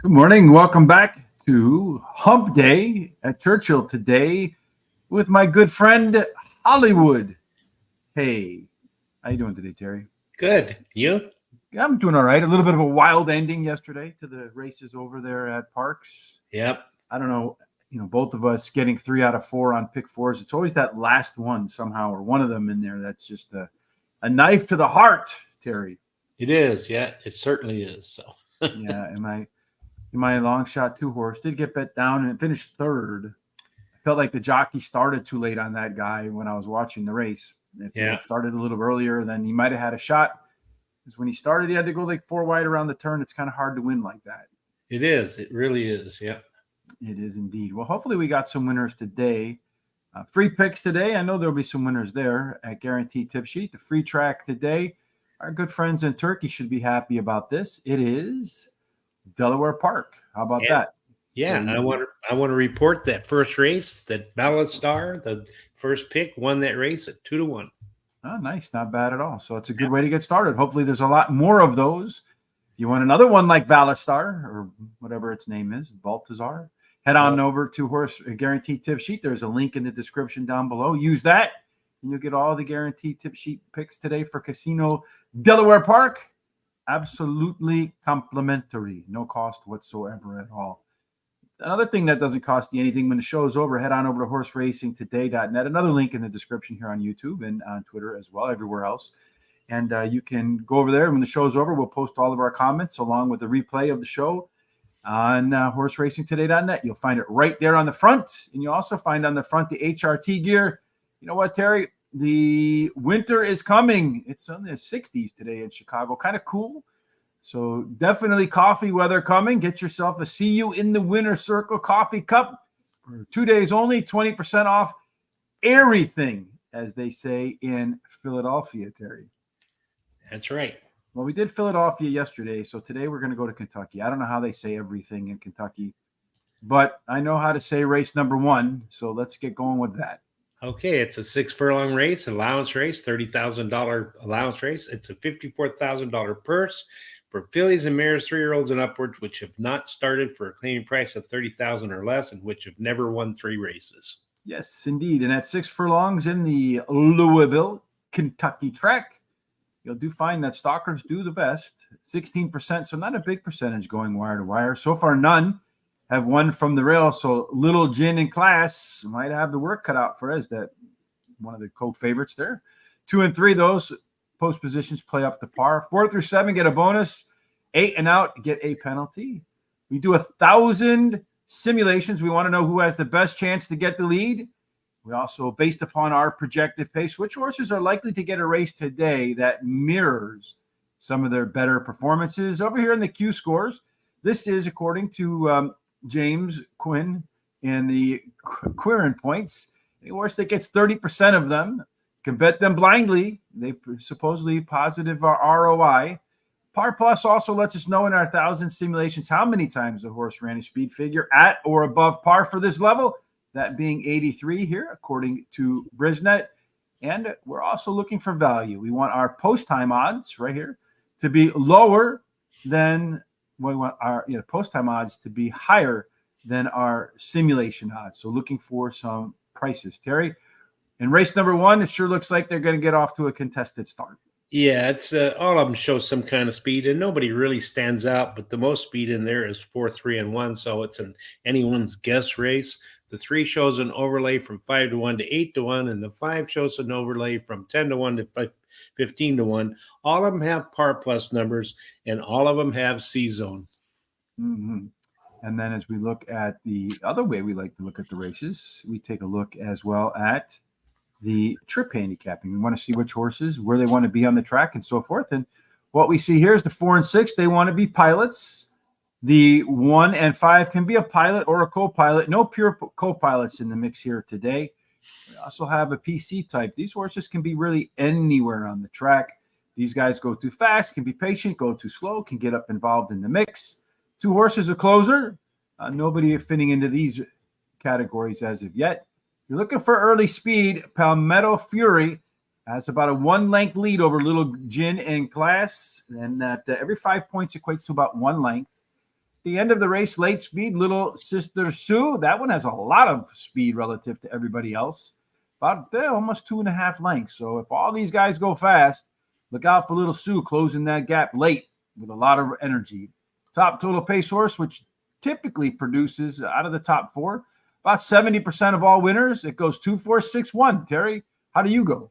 Good morning. Welcome back to Hump Day at Churchill today with my good friend Hollywood. Hey, how you doing today, Terry? Good. You? I'm doing all right. A little bit of a wild ending yesterday to the races over there at Parks. Yep. I don't know, both of us getting 3 out of 4 on pick fours. It's always that last one somehow, or one of them in there. That's just a knife to the heart, Terry. It is. Yeah, it certainly is. So. Yeah, my long shot 2-horse did get bet down and it finished third. I felt like the jockey started too late on that guy when I was watching the race. If he had started a little earlier, then he might have had a shot. Because when he started, he had to go like 4 wide around the turn. It's kind of hard to win like that. It is. It really is. Yeah. It is indeed. Well, hopefully we got some winners today. Free picks today. I know there'll be some winners there at Guaranteed Tip Sheet. The free track today. Our good friends in Turkey should be happy about this. It is Delaware Park. How about that? Yeah, so I want to report that first race, that Ballot Star, the first pick, won that race at 2-1. Oh, nice. Not bad at all. So it's a good way to get started. Hopefully there's a lot more of those. If you want another one like Ballot Star or whatever its name is, Baltazar, head on over to Horse Guaranteed Tip Sheet. There's a link in the description down below. Use that, and you'll get all the Guaranteed Tip Sheet picks today for Casino Delaware Park. Absolutely complimentary. No cost whatsoever at all. Another thing that doesn't cost you anything when the show is over, head on over to horseracingtoday.net. Another link in the description here on YouTube and on Twitter as well, everywhere else. And you can go over there. When the show's over, we'll post all of our comments along with the replay of the show on horseracingtoday.net. You'll find it right there on the front. And you'll also find on the front the HRT gear. You know what, Terry? The winter is coming. It's in the 60s today in Chicago. Kind of cool. So definitely coffee weather coming. Get yourself a See You in the Winter Circle coffee cup for 2 days only. 20% off everything, as they say in Philadelphia, Terry. That's right. Well, we did Philadelphia yesterday, so today we're going to go to Kentucky. I don't know how they say everything in Kentucky, but I know how to say race number 1, so let's get going with that. Okay, it's a 6-furlong race, allowance race, $30,000 allowance race. It's a $54,000 purse for fillies and mares, 3-year-olds and upwards, which have not started for a claiming price of $30,000 or less and which have never won 3 races. Yes, indeed. And at 6 furlongs in the Louisville, Kentucky track, you'll do find that stalkers do the best, 16%, so not a big percentage going wire to wire. So far, none have won from the rail, so Little Gin in Class might have the work cut out for us. That one of the co-favorites there. 2 and 3, those post positions play up to par. 4 through 7 get a bonus. 8 and out get a penalty. We do 1,000 simulations. We want to know who has the best chance to get the lead. We also, based upon our projected pace, which horses are likely to get a race today that mirrors some of their better performances. Over here in the Q scores, this is according to James Quinn and the Quirin points. A horse that gets 30% of them can bet them blindly. They supposedly positive ROI. Par Plus also lets us know in our 1,000 simulations how many times the horse ran a speed figure at or above par for this level, that being 83 here, according to Brisnet. And we're also looking for value. We want our post-time odds right here to be lower than we want our post-time odds to be higher than our simulation odds. So looking for some prices. Terry, in race number 1, it sure looks like they're going to get off to a contested start. Yeah, it's all of them show some kind of speed, and nobody really stands out. But the most speed in there is 4, 3, and 1, so it's an anyone's guess race. The 3 shows an overlay from 5 to 1 to 8 to 1, and the 5 shows an overlay from 10 to 1 to 15 to 1. All of them have Par Plus numbers, and all of them have C-Zone. Mm-hmm. And then as we look at the other way we like to look at the races, we take a look as well at the trip handicapping. We want to see which horses, where they want to be on the track and so forth. And what we see here is the 4 and 6, they want to be pilots. The 1 and 5 can be a pilot or a co-pilot. No pure co-pilots in the mix here today. We also have a PC type. These horses can be really anywhere on the track. These guys go too fast, can be patient, go too slow, can get up involved in the mix. 2 horses a closer. Nobody fitting into these categories as of yet. You're looking for early speed. Palmetto Fury has about a 1-length lead over Little Gin in Class, and that every 5 points equates to about 1 length. the end of the race, late speed, Little Sister Sue. That one has a lot of speed relative to everybody else. About almost 2.5 lengths. So if all these guys go fast, look out for Little Sue closing that gap late with a lot of energy. Top total pace horse, which typically produces out of the top 4, about 70% of all winners. It goes 2, 4, 6, 1. Terry, how do you go?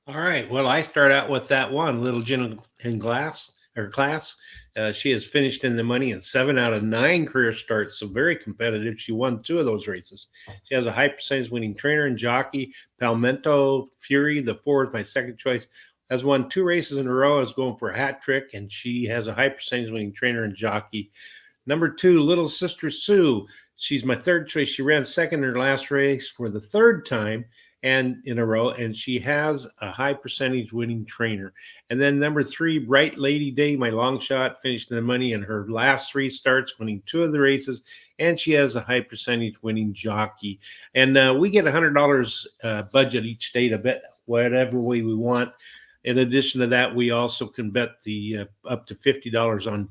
All right. Well, I start out with that one, Little Gin in Glass or Class. She has finished in the money in 7 out of 9 career starts, so very competitive. She won 2 of those races. She has a high percentage winning trainer and jockey. Palmetto Fury, the 4 is my second choice, has won 2 races in a row. Is going for a hat trick, and she has a high percentage winning trainer and jockey. Number 2, Little Sister Sue. She's my third choice. She ran second in her last race for the 3rd time and in a row, and she has a high percentage winning trainer. And then number 3, Bright Lady Day, my long shot, finished in the money in her last 3 starts, winning 2 of the races, and she has a high percentage winning jockey. And we get $100 budget each day to bet whatever way we want. In addition to that, we also can bet the up to $50 on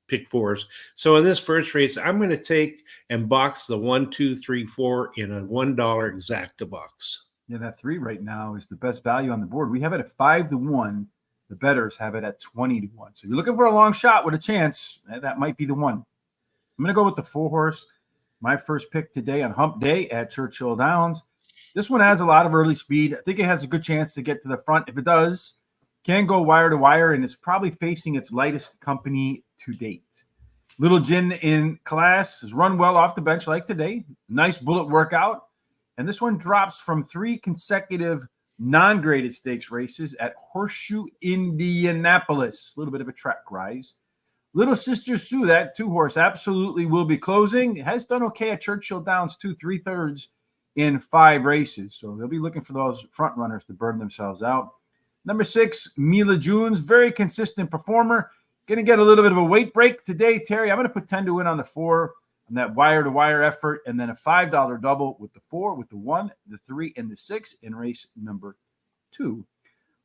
pick 4s. So in this first race, I'm going to take and box the 1, 2, 3, 4 in a $1 exacta box. Yeah, that 3 right now is the best value on the board. We have it at 5-1. The bettors have it at 20-1. So you're looking for a long shot with a chance. That might be the one. I'm going to go with the 4 horse. My first pick today on Hump Day at Churchill Downs. This one has a lot of early speed. I think it has a good chance to get to the front. If it does, can go wire to wire, and it's probably facing its lightest company to date. Little Gin in Class has run well off the bench like today. Nice bullet workout. And this one drops from 3 consecutive non-graded stakes races at Horseshoe, Indianapolis. A little bit of a track rise. Little Sister Sue, that 2 horse, absolutely will be closing. Has done okay at Churchill Downs, 2 3/3 in 5 races. So they'll be looking for those front runners to burn themselves out. Number 6, Mila Junes, very consistent performer. Going to get a little bit of a weight break today, Terry. I'm going to put 10 to win on the 4 on that wire-to-wire effort, and then a $5 double with the 4, with the 1, the 3, and the 6 in race number 2.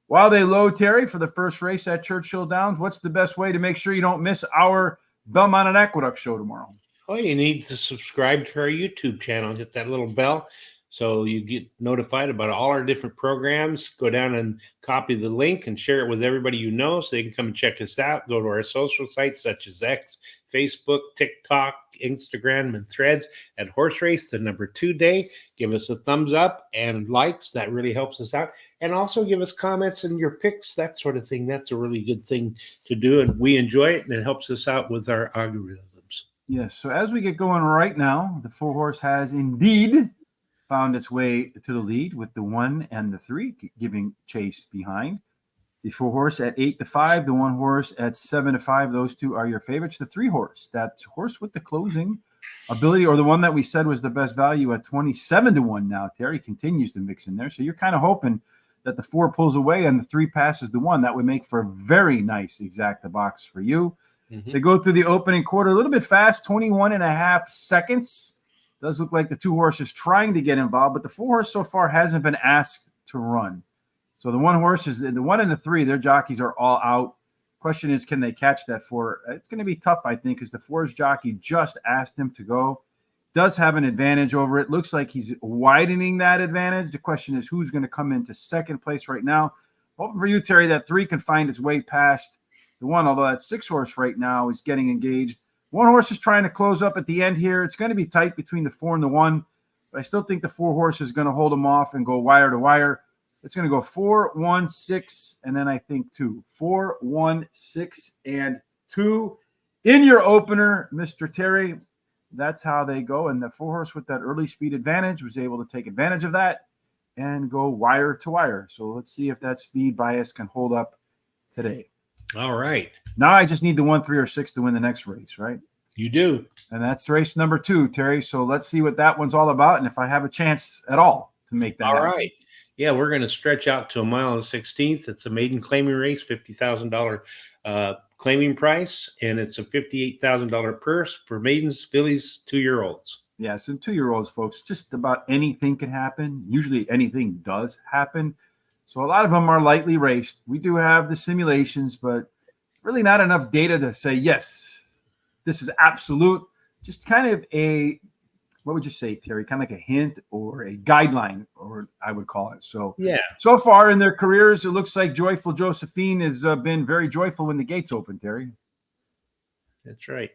While they load, Terry, for the first race at Churchill Downs, what's the best way to make sure you don't miss our Belmont and Aqueduct show tomorrow? Oh, you need to subscribe to our YouTube channel. Hit that little bell so you get notified about all our different programs. Go down and copy the link and share it with everybody you know so they can come and check us out. Go to our social sites such as X, Facebook, TikTok, Instagram, and Threads at Horse Race, the number 2 day. Give us a thumbs up and likes. That really helps us out. And also give us comments and your picks, that sort of thing. That's a really good thing to do, and we enjoy it, and it helps us out with our algorithms. Yes, so as we get going right now, the 4 horse has indeed found its way to the lead with the 1 and the 3 giving chase behind. The 4 horse at 8-5, the 1 horse at 7-5. Those 2 are your favorites. The 3 horse, that horse with the closing ability, or the one that we said was the best value at 27-1 now. Terry continues to mix in there. So you're kind of hoping that the 4 pulls away and the 3 passes the 1. That would make for a very nice exacta box for you. Mm-hmm. They go through the opening quarter a little bit fast, 21.5 seconds. Does look like the 2 horses trying to get involved, but the 4 horse so far hasn't been asked to run. So the 1 horse is the 1 and the 3. Their jockeys are all out. Question is, can they catch that 4? It's going to be tough, I think, because the 4's jockey just asked him to go. Does have an advantage over it. Looks like he's widening that advantage. The question is, who's going to come into second place right now? Hoping for you, Terry, that 3 can find its way past the 1, although that 6 horse right now is getting engaged. 1 horse is trying to close up at the end here. It's going to be tight between the 4 and the 1, but I still think the 4 horse is going to hold them off and go wire to wire. It's going to go 4, 1, 6, and then I think 2. 4, 1, 6, and 2 in your opener, Mr. Terry. That's how they go. And the 4 horse with that early speed advantage was able to take advantage of that and go wire to wire. So let's see if that speed bias can hold up today. All right. Now I just need the 1, 3, or 6 to win the next race, right? You do. And that's race number 2, Terry. So let's see what that one's all about and if I have a chance at all to make that happen. All right. Yeah, we're going to stretch out to a mile and 16th. It's a maiden claiming race, $50,000 claiming price, and it's a $58,000 purse for maidens, fillies, 2-year-olds. Yeah, so 2-year-olds, folks, just about anything can happen. Usually anything does happen. So a lot of them are lightly raced. We do have the simulations, but really not enough data to say, yes, this is absolute. Just kind of what would you say, Terry? Kind of like a hint or a guideline, or I would call it. So, Yeah, so far in their careers, it looks like Joyful Josephine has been very joyful when the gates open, Terry. that's right.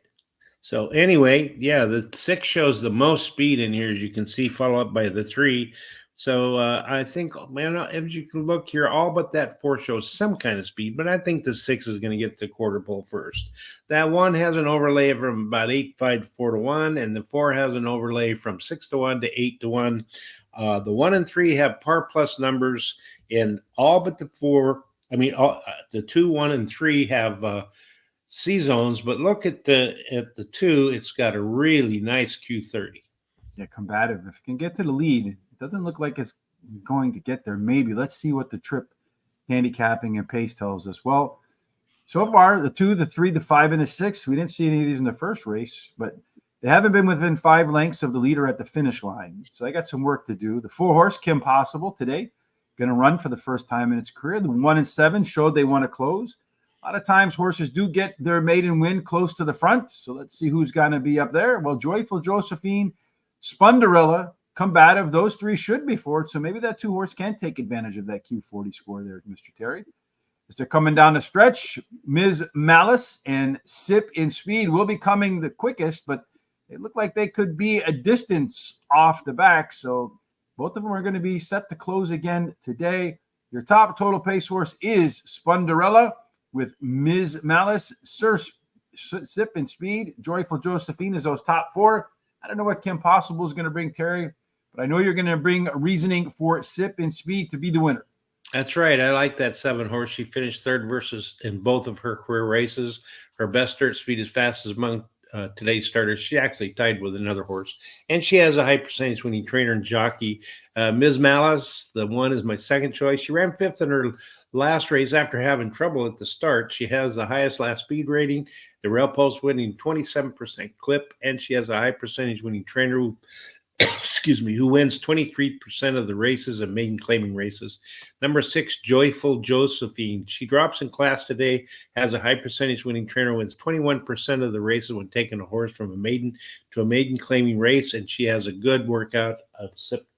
So anyway, yeah, the 6 shows the most speed in here, as you can see, followed up by the 3. So I think, man, as you can look here, all but that 4 shows some kind of speed, but I think the 6 is going to get the quarter pole first. That 1 has an overlay from about 8.5 to 4 to 1, and the 4 has an overlay from 6 to 1 to 8 to 1. The 1 and 3 have par plus numbers in all but the 4. I mean, the 2, 1, and 3 have C zones, but look at the 2, it's got a really nice Q30. Yeah, combative. If it can get to the lead, it doesn't look like it's going to get there. Maybe. Let's see what the trip handicapping and pace tells us. Well, so far, the 2, the 3, the 5, and the 6, we didn't see any of these in the first race, but they haven't been within 5 lengths of the leader at the finish line. So I got some work to do. The 4 horse, Kim Possible, today, going to run for the first time in its career. The 1 and 7 showed they want to close. A lot of times horses do get their maiden win close to the front. So let's see who's going to be up there. Well, Joyful Josephine, Spunderella, Combative, those 3 should be for it. So maybe that 2 horse can take advantage of that Q40 score there, Mr. Terry. As they're coming down the stretch, Ms. Malice and Sip in Speed will be coming the quickest, but they look like they could be a distance off the back. So both of them are going to be set to close again today. Your top total pace horse is Spunderella with Ms. Malice, Sip and Speed. Joyful Josephine is those top 4. I don't know what Kim Possible is going to bring, Terry, but I know you're going to bring a reasoning for Sip and Speed to be the winner. That's right. I like that 7 horse. She finished 3rd versus in both of her career races. Her best dirt speed is fastest among today's starters. She actually tied with another horse, and she has a high percentage winning trainer and jockey. Ms. Malice, the 1 is my second choice. She ran 5th in her last race after having trouble at the start. She has the highest last speed rating, the rail post winning 27% clip, and she has a high percentage winning trainer who, who wins 23% of the races and maiden claiming races. Number 6, Joyful Josephine. She drops in class today, has a high percentage winning trainer, wins 21% of the races when taking a horse from a maiden to a maiden claiming race, and she has a good workout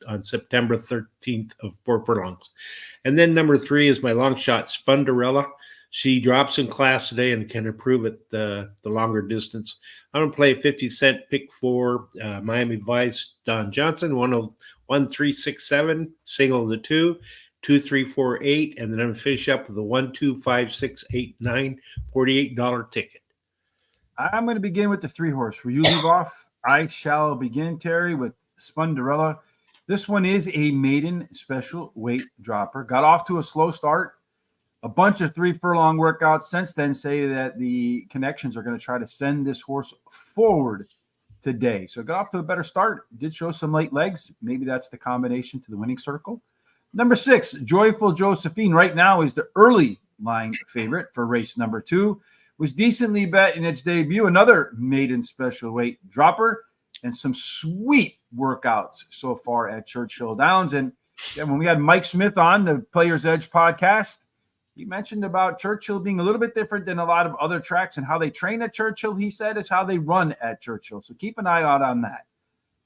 on September 13th of 4 furlongs. And then number 3 is my long shot, Spunderella. She drops in class today and can improve at the longer distance. I'm going to play 50-cent pick 4, Miami Vice, Don Johnson, 101-367, single the 2, 2-3-4-8, and then I'm going to finish up with a 1-2-5-6-8-9, $48 ticket. I'm going to begin with the 3 horse. Will you leave off? I shall begin, Terry, with Spunderella. This one is a maiden special weight dropper. Got off to a slow start. A bunch of 3 furlong workouts since then say that the connections are going to try to send this horse forward today. So got off to a better start. Did show some late legs. Maybe that's the combination to the winning circle. Number 6, Joyful Josephine, right now is the early line favorite for race number 2. Was decently bet in its debut. Another maiden special weight dropper and some sweet workouts so far at Churchill Downs. And when we had Mike Smith on the Players Edge podcast, he mentioned about Churchill being a little bit different than a lot of other tracks, and how they train at Churchill, he said, is how they run at Churchill. So keep an eye out on that.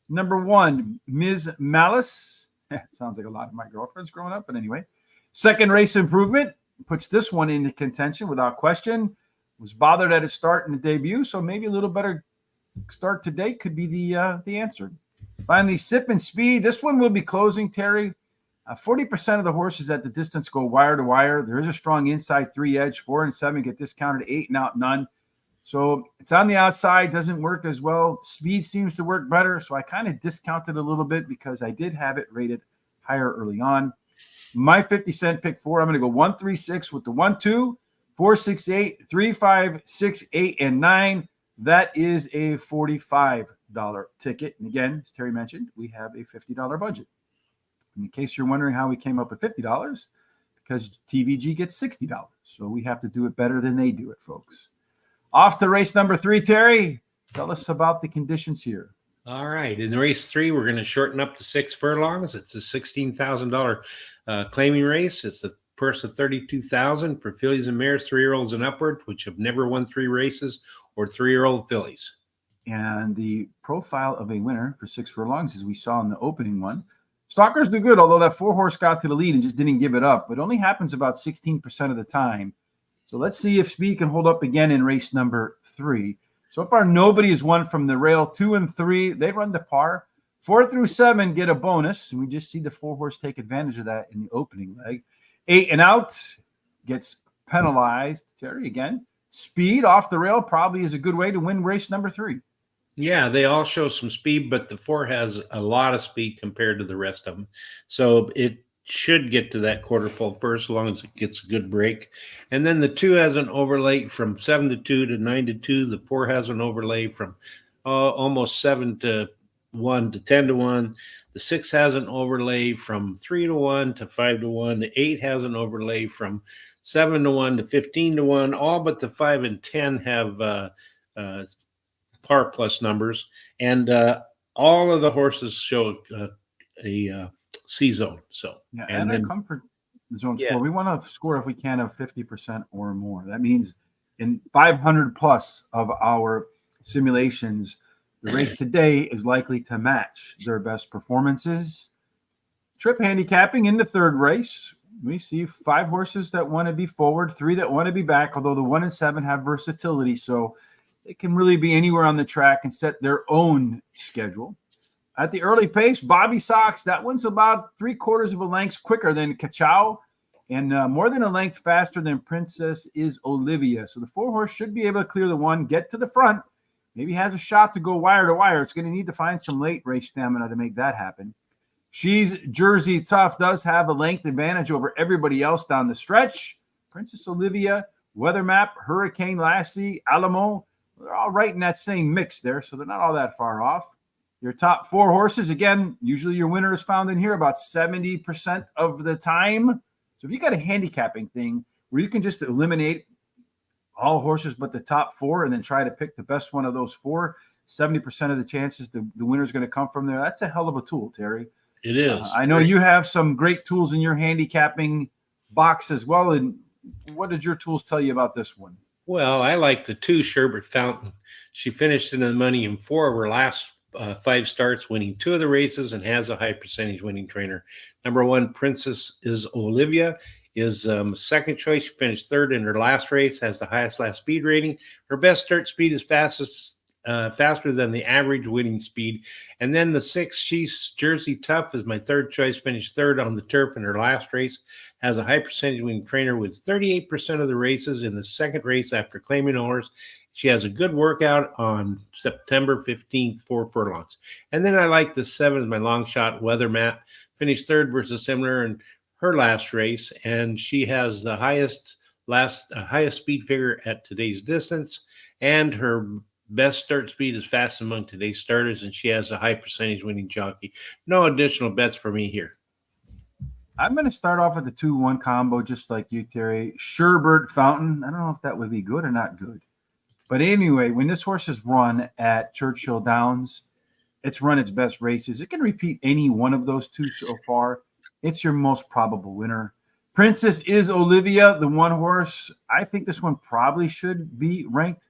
Number 1, Ms. Malice. Sounds like a lot of my girlfriends growing up, but anyway. Second race improvement puts this one into contention without question. Was bothered at its start in the debut, so maybe a little better start today could be the answer. Finally, Sip and Speed. This one will be closing, Terry. 40% of the horses at the distance go wire to wire. There is a strong inside 3 edge. 4 and 7 get discounted, 8 and out none. So it's on the outside, doesn't work as well. Speed seems to work better. So I kind of discounted a little bit because I did have it rated higher early on. My 50-cent pick 4, I'm going to go 1-3-6 with the 1-2, 4-6-8, 3-5, 6, 8, and 9. That is a $45 ticket. And again, as Terry mentioned, we have a $50 budget. In case you're wondering how we came up with $50, because TVG gets $60. So we have to do it better than they do it, folks. Off to race number 3, Terry. Tell us about the conditions here. All right. In race 3, we're going to shorten up to 6 furlongs. It's a $16,000 claiming race. It's the purse of $32,000 for fillies and mares, 3-year-olds and upward, which have never won 3 races or 3-year-old fillies. And the profile of a winner for 6 furlongs, as we saw in the opening one, stalkers do good, although that 4-horse got to the lead and just didn't give it up. It only happens about 16% of the time. So let's see if speed can hold up again in race number 3. So far, nobody has won from the rail. 2 and 3, they run the par. 4 through 7 get a bonus. And we just see the 4-horse take advantage of that in the opening leg. 8 and out gets penalized. Terry, again, speed off the rail probably is a good way to win race number 3. Yeah, they all show some speed, but the 4 has a lot of speed compared to the rest of them. So it should get to that quarter pole first, as long as it gets a good break. And then the 2 has an overlay from 7 to 2 to 9 to 2. The 4 has an overlay from almost 7 to 1 to 10 to 1. The 6 has an overlay from 3 to 1 to 5 to 1. The 8 has an overlay from 7 to 1 to 15 to 1. All but the 5 and 10 have par plus numbers, and all of the horses show a C zone. So yeah, and then comfort zone score. We want to score if we can of 50% or more. That means in 500 plus of our simulations, the race today is likely to match their best performances. Trip handicapping in the 3rd race, we see 5 horses that want to be forward, 3 that want to be back, although the 1 and 7 have versatility, so they can really be anywhere on the track and set their own schedule. At the early pace, Bobby Sox, that one's about 3/4 of a length quicker than Churchill and more than a length faster than Princess is Olivia. So the 4-horse should be able to clear the 1, get to the front, maybe has a shot to go wire to wire. It's going to need to find some late race stamina to make that happen. She's Jersey Tough, does have a length advantage over everybody else down the stretch. Princess Olivia, Weather Map, Hurricane Lassie, Alamo, they're all right in that same mix there, so they're not all that far off. Your top 4 horses, again, usually your winner is found in here about 70% of the time. So if you got a handicapping thing where you can just eliminate all horses but the top 4 and then try to pick the best one of those 4, 70% of the chances the winner is going to come from there. That's a hell of a tool, Terry. It is. I know you have some great tools in your handicapping box as well. And what did your tools tell you about this one? Well, I like the 2 Sherbert Fountain. She finished in the money in 4 of her last 5 starts, winning 2 of the races, and has a high percentage winning trainer. Number 1, Princess is Olivia, is second choice. She finished 3rd in her last race, has the highest last speed rating. Her best start speed is faster than the average winning speed. And then the 6, she's Jersey Tough, is my 3rd choice, finished 3rd on the turf in her last race, has a high percentage winning trainer with 38% of the races in the 2nd race after claiming a horse. She has a good workout on September 15th, 4 furlongs. And then I like the 7 as my long shot, Weather Map, finished 3rd versus similar in her last race, and she has the highest speed figure at today's distance, and her best start speed is fast among today's starters, and she has a high percentage winning jockey. No additional bets for me here. I'm going to start off with the 2-1 combo, just like you, Terry. Sherbert Fountain. I don't know if that would be good or not good. But anyway, when this horse is run at Churchill Downs, it's run its best races. It can repeat any one of those 2 so far. It's your most probable winner. Princess is Olivia, the 1 horse. I think this one probably should be ranked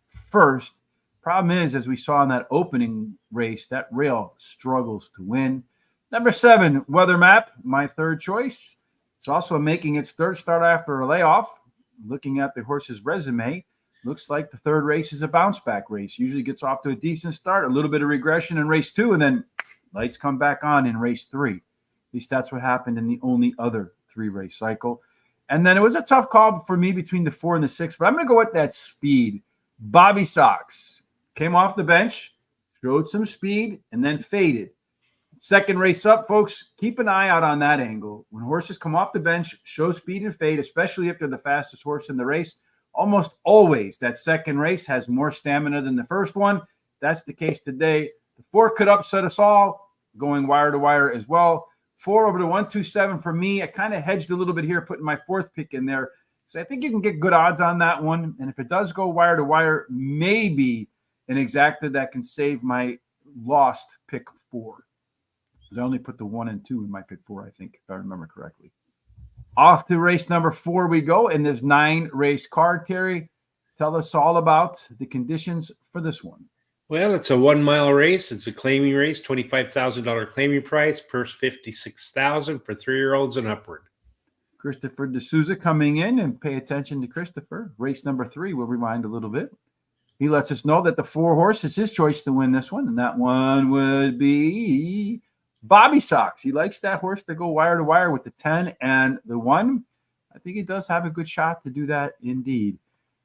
first. Problem is, as we saw in that opening race, that rail struggles to win. Number 7, Weather Map, my 3rd choice. It's also making its 3rd start after a layoff. Looking at the horse's resume, looks like the 3rd race is a bounce back race. Usually gets off to a decent start, a little bit of regression in race 2, and then lights come back on in race 3. At least that's what happened in the only other 3-race cycle. And then it was a tough call for me between the 4 and the 6, but I'm going to go with that speed. Bobby Sox came off the bench, showed some speed, and then faded. 2nd race up, folks, keep an eye out on that angle. When horses come off the bench, show speed and fade, especially if they're the fastest horse in the race, almost always that 2nd race has more stamina than the 1st one. That's the case today. The 4 could upset us all, going wire to wire as well. 4 over to 127 for me. I kind of hedged a little bit here, putting my 4th pick in there. So I think you can get good odds on that one. And if it does go wire to wire, maybe an exacta that can save my lost pick 4. Because I only put the 1 and 2 in my pick 4, I think, if I remember correctly. Off to race number 4 we go in this 9-race card, Terry. tell us all about the conditions for this one. Well, it's a 1 mile race. It's a claiming race, $25,000 claiming price, purse $56,000 for 3-year-olds and upward. Christopher D'Souza coming in, and pay attention to Christopher. Race number 3, we'll rewind a little bit. He lets us know that the 4 horse is his choice to win this one, and that one would be Bobby Sox. He likes that horse to go wire to wire with the 10 and the 1. I think he does have a good shot to do that indeed.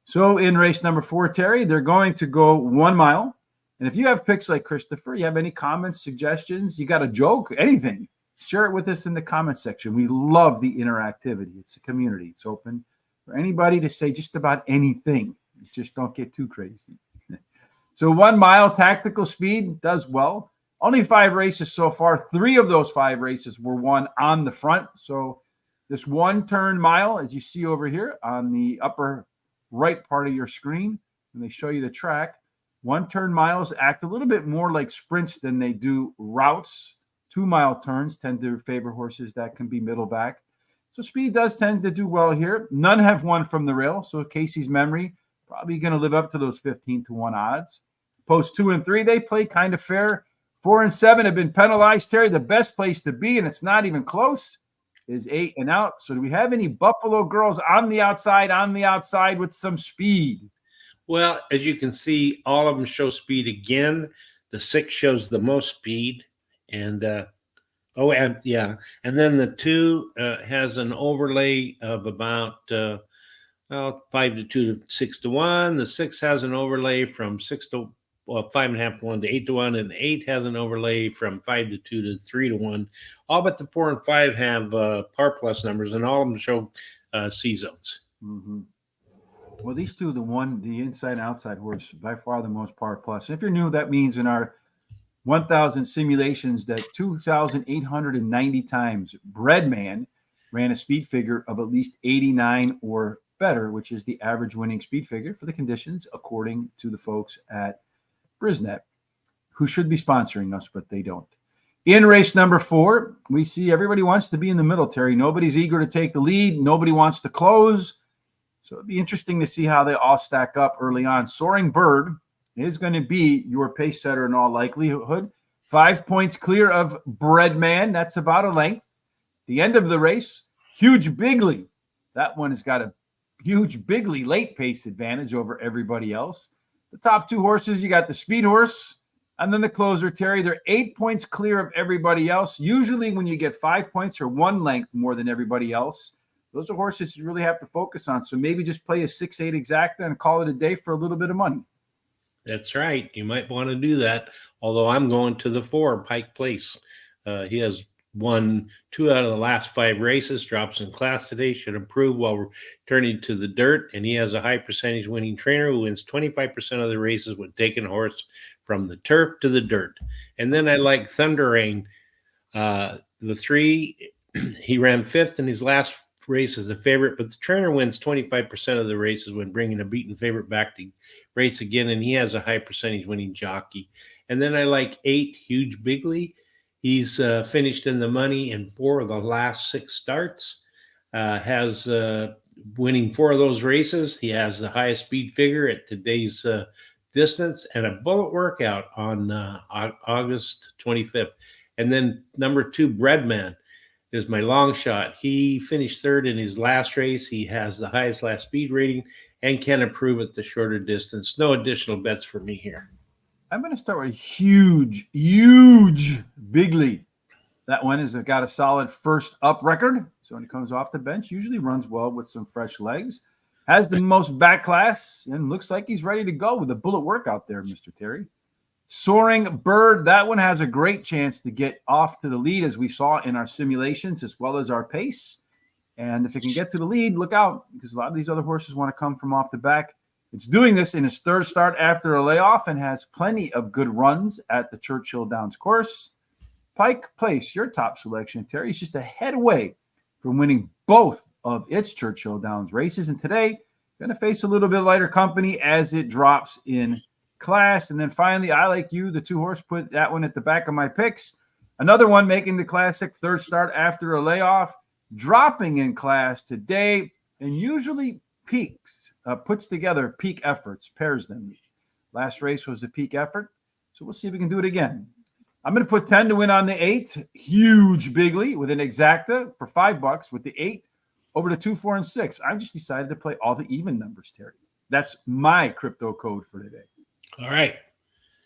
So in race number 4, Terry, they're going to go 1 mile. And if you have picks like Christopher, you have any comments, suggestions, you got a joke, anything, share it with us in the comment section. We love the interactivity. It's a community. It's open for anybody to say just about anything. Just don't get too crazy. So 1 mile tactical speed does well. Only 5 races so far. 3 of those 5 races were won on the front. So this 1 turn mile, as you see over here on the upper right part of your screen, when they show you the track, 1 turn miles act a little bit more like sprints than they do routes. 2 mile turns tend to favor horses that can be middle back. So speed does tend to do well here. None have won from the rail. So Casey's memory probably going to live up to those 15-1 odds. Post 2 and 3, they play kind of fair. 4 and 7 have been penalized. Terry, the best place to be, and it's not even close, is 8 and out. So do we have any Buffalo girls on the outside with some speed? Well, as you can see, all of them show speed again. The 6 shows the most speed. And, and then the 2 has an overlay of about 5-2 to 6-1. The 6 has an overlay from 5.5 to 1 to 8 to 1, and 8 has an overlay from 5-2 to 3 to 1. All but the 4 and 5 have par plus numbers, and all of them show C zones. Mm-hmm. Well, these 2, the inside and outside horse, by far the most par plus. If you're new, that means in our 1,000 simulations that 2,890 times Breadman ran a speed figure of at least 89 or better, which is the average winning speed figure for the conditions, according to the folks at Brisnet, who should be sponsoring us, but they don't. In race number 4, we see everybody wants to be in the middle, Terry. Nobody's eager to take the lead. Nobody wants to close. So it'd be interesting to see how they all stack up early on. Soaring Bird is going to be your pace setter in all likelihood. 5 points clear of Breadman. That's about a length. The end of the race, Huge Bigley. That one has got a huge Bigley late pace advantage over everybody else. The top 2 horses, you got the speed horse and then the closer, Terry. They're 8 points clear of everybody else. Usually when you get 5 points or 1 length more than everybody else, those are horses you really have to focus on. So maybe just play a 6-8 exacta and call it a day for a little bit of money. That's right. You might want to do that. Although I'm going to the 4, Pike Place. He has won 2 out of the last 5 races, drops in class today, should improve while returning to the dirt. And he has a high percentage winning trainer who wins 25% of the races when taking a horse from the turf to the dirt. And then I like Thunder Rain. The 3, he ran 5th in his last race as a favorite, but the trainer wins 25% of the races when bringing a beaten favorite back to race again, and he has a high percentage winning jockey. And then I like 8, Huge Bigley. He's finished in the money in 4 of the last 6 starts, has winning 4 of those races. He has the highest speed figure at today's distance and a bullet workout on August 25th. And then number 2, Breadman, is my long shot. He finished 3rd in his last race. He has the highest last speed rating and can improve at the shorter distance. No additional bets for me here. I'm going to start with huge Bigley. That one has got a solid first up record. So when he comes off the bench, usually runs well with some fresh legs. Has the most back class and looks like he's ready to go with a bullet workout there, Mr. Terry. Soaring Bird, that one has a great chance to get off to the lead, as we saw in our simulations, as well as our pace. And if it can get to the lead, look out, because a lot of these other horses want to come from off the back. It's doing this in his 3rd start after a layoff and has plenty of good runs at the Churchill Downs course. Pike Place, your top selection, Terry, is just a head away from winning both of its Churchill Downs races. And today, going to face a little bit lighter company as it drops in class. And then finally, I like you, the 2 horse, put that one at the back of my picks. Another one making the classic 3rd start after a layoff, dropping in class today. And usually puts together peak efforts, pairs them. Last race was a peak effort, so we'll see if we can do it again. I'm going to put 10 to win on the 8. Huge bigly with an exacta for $5 with the 8 over the 2, 4, and 6. I just decided to play all the even numbers, Terry. That's my crypto code for today. All right.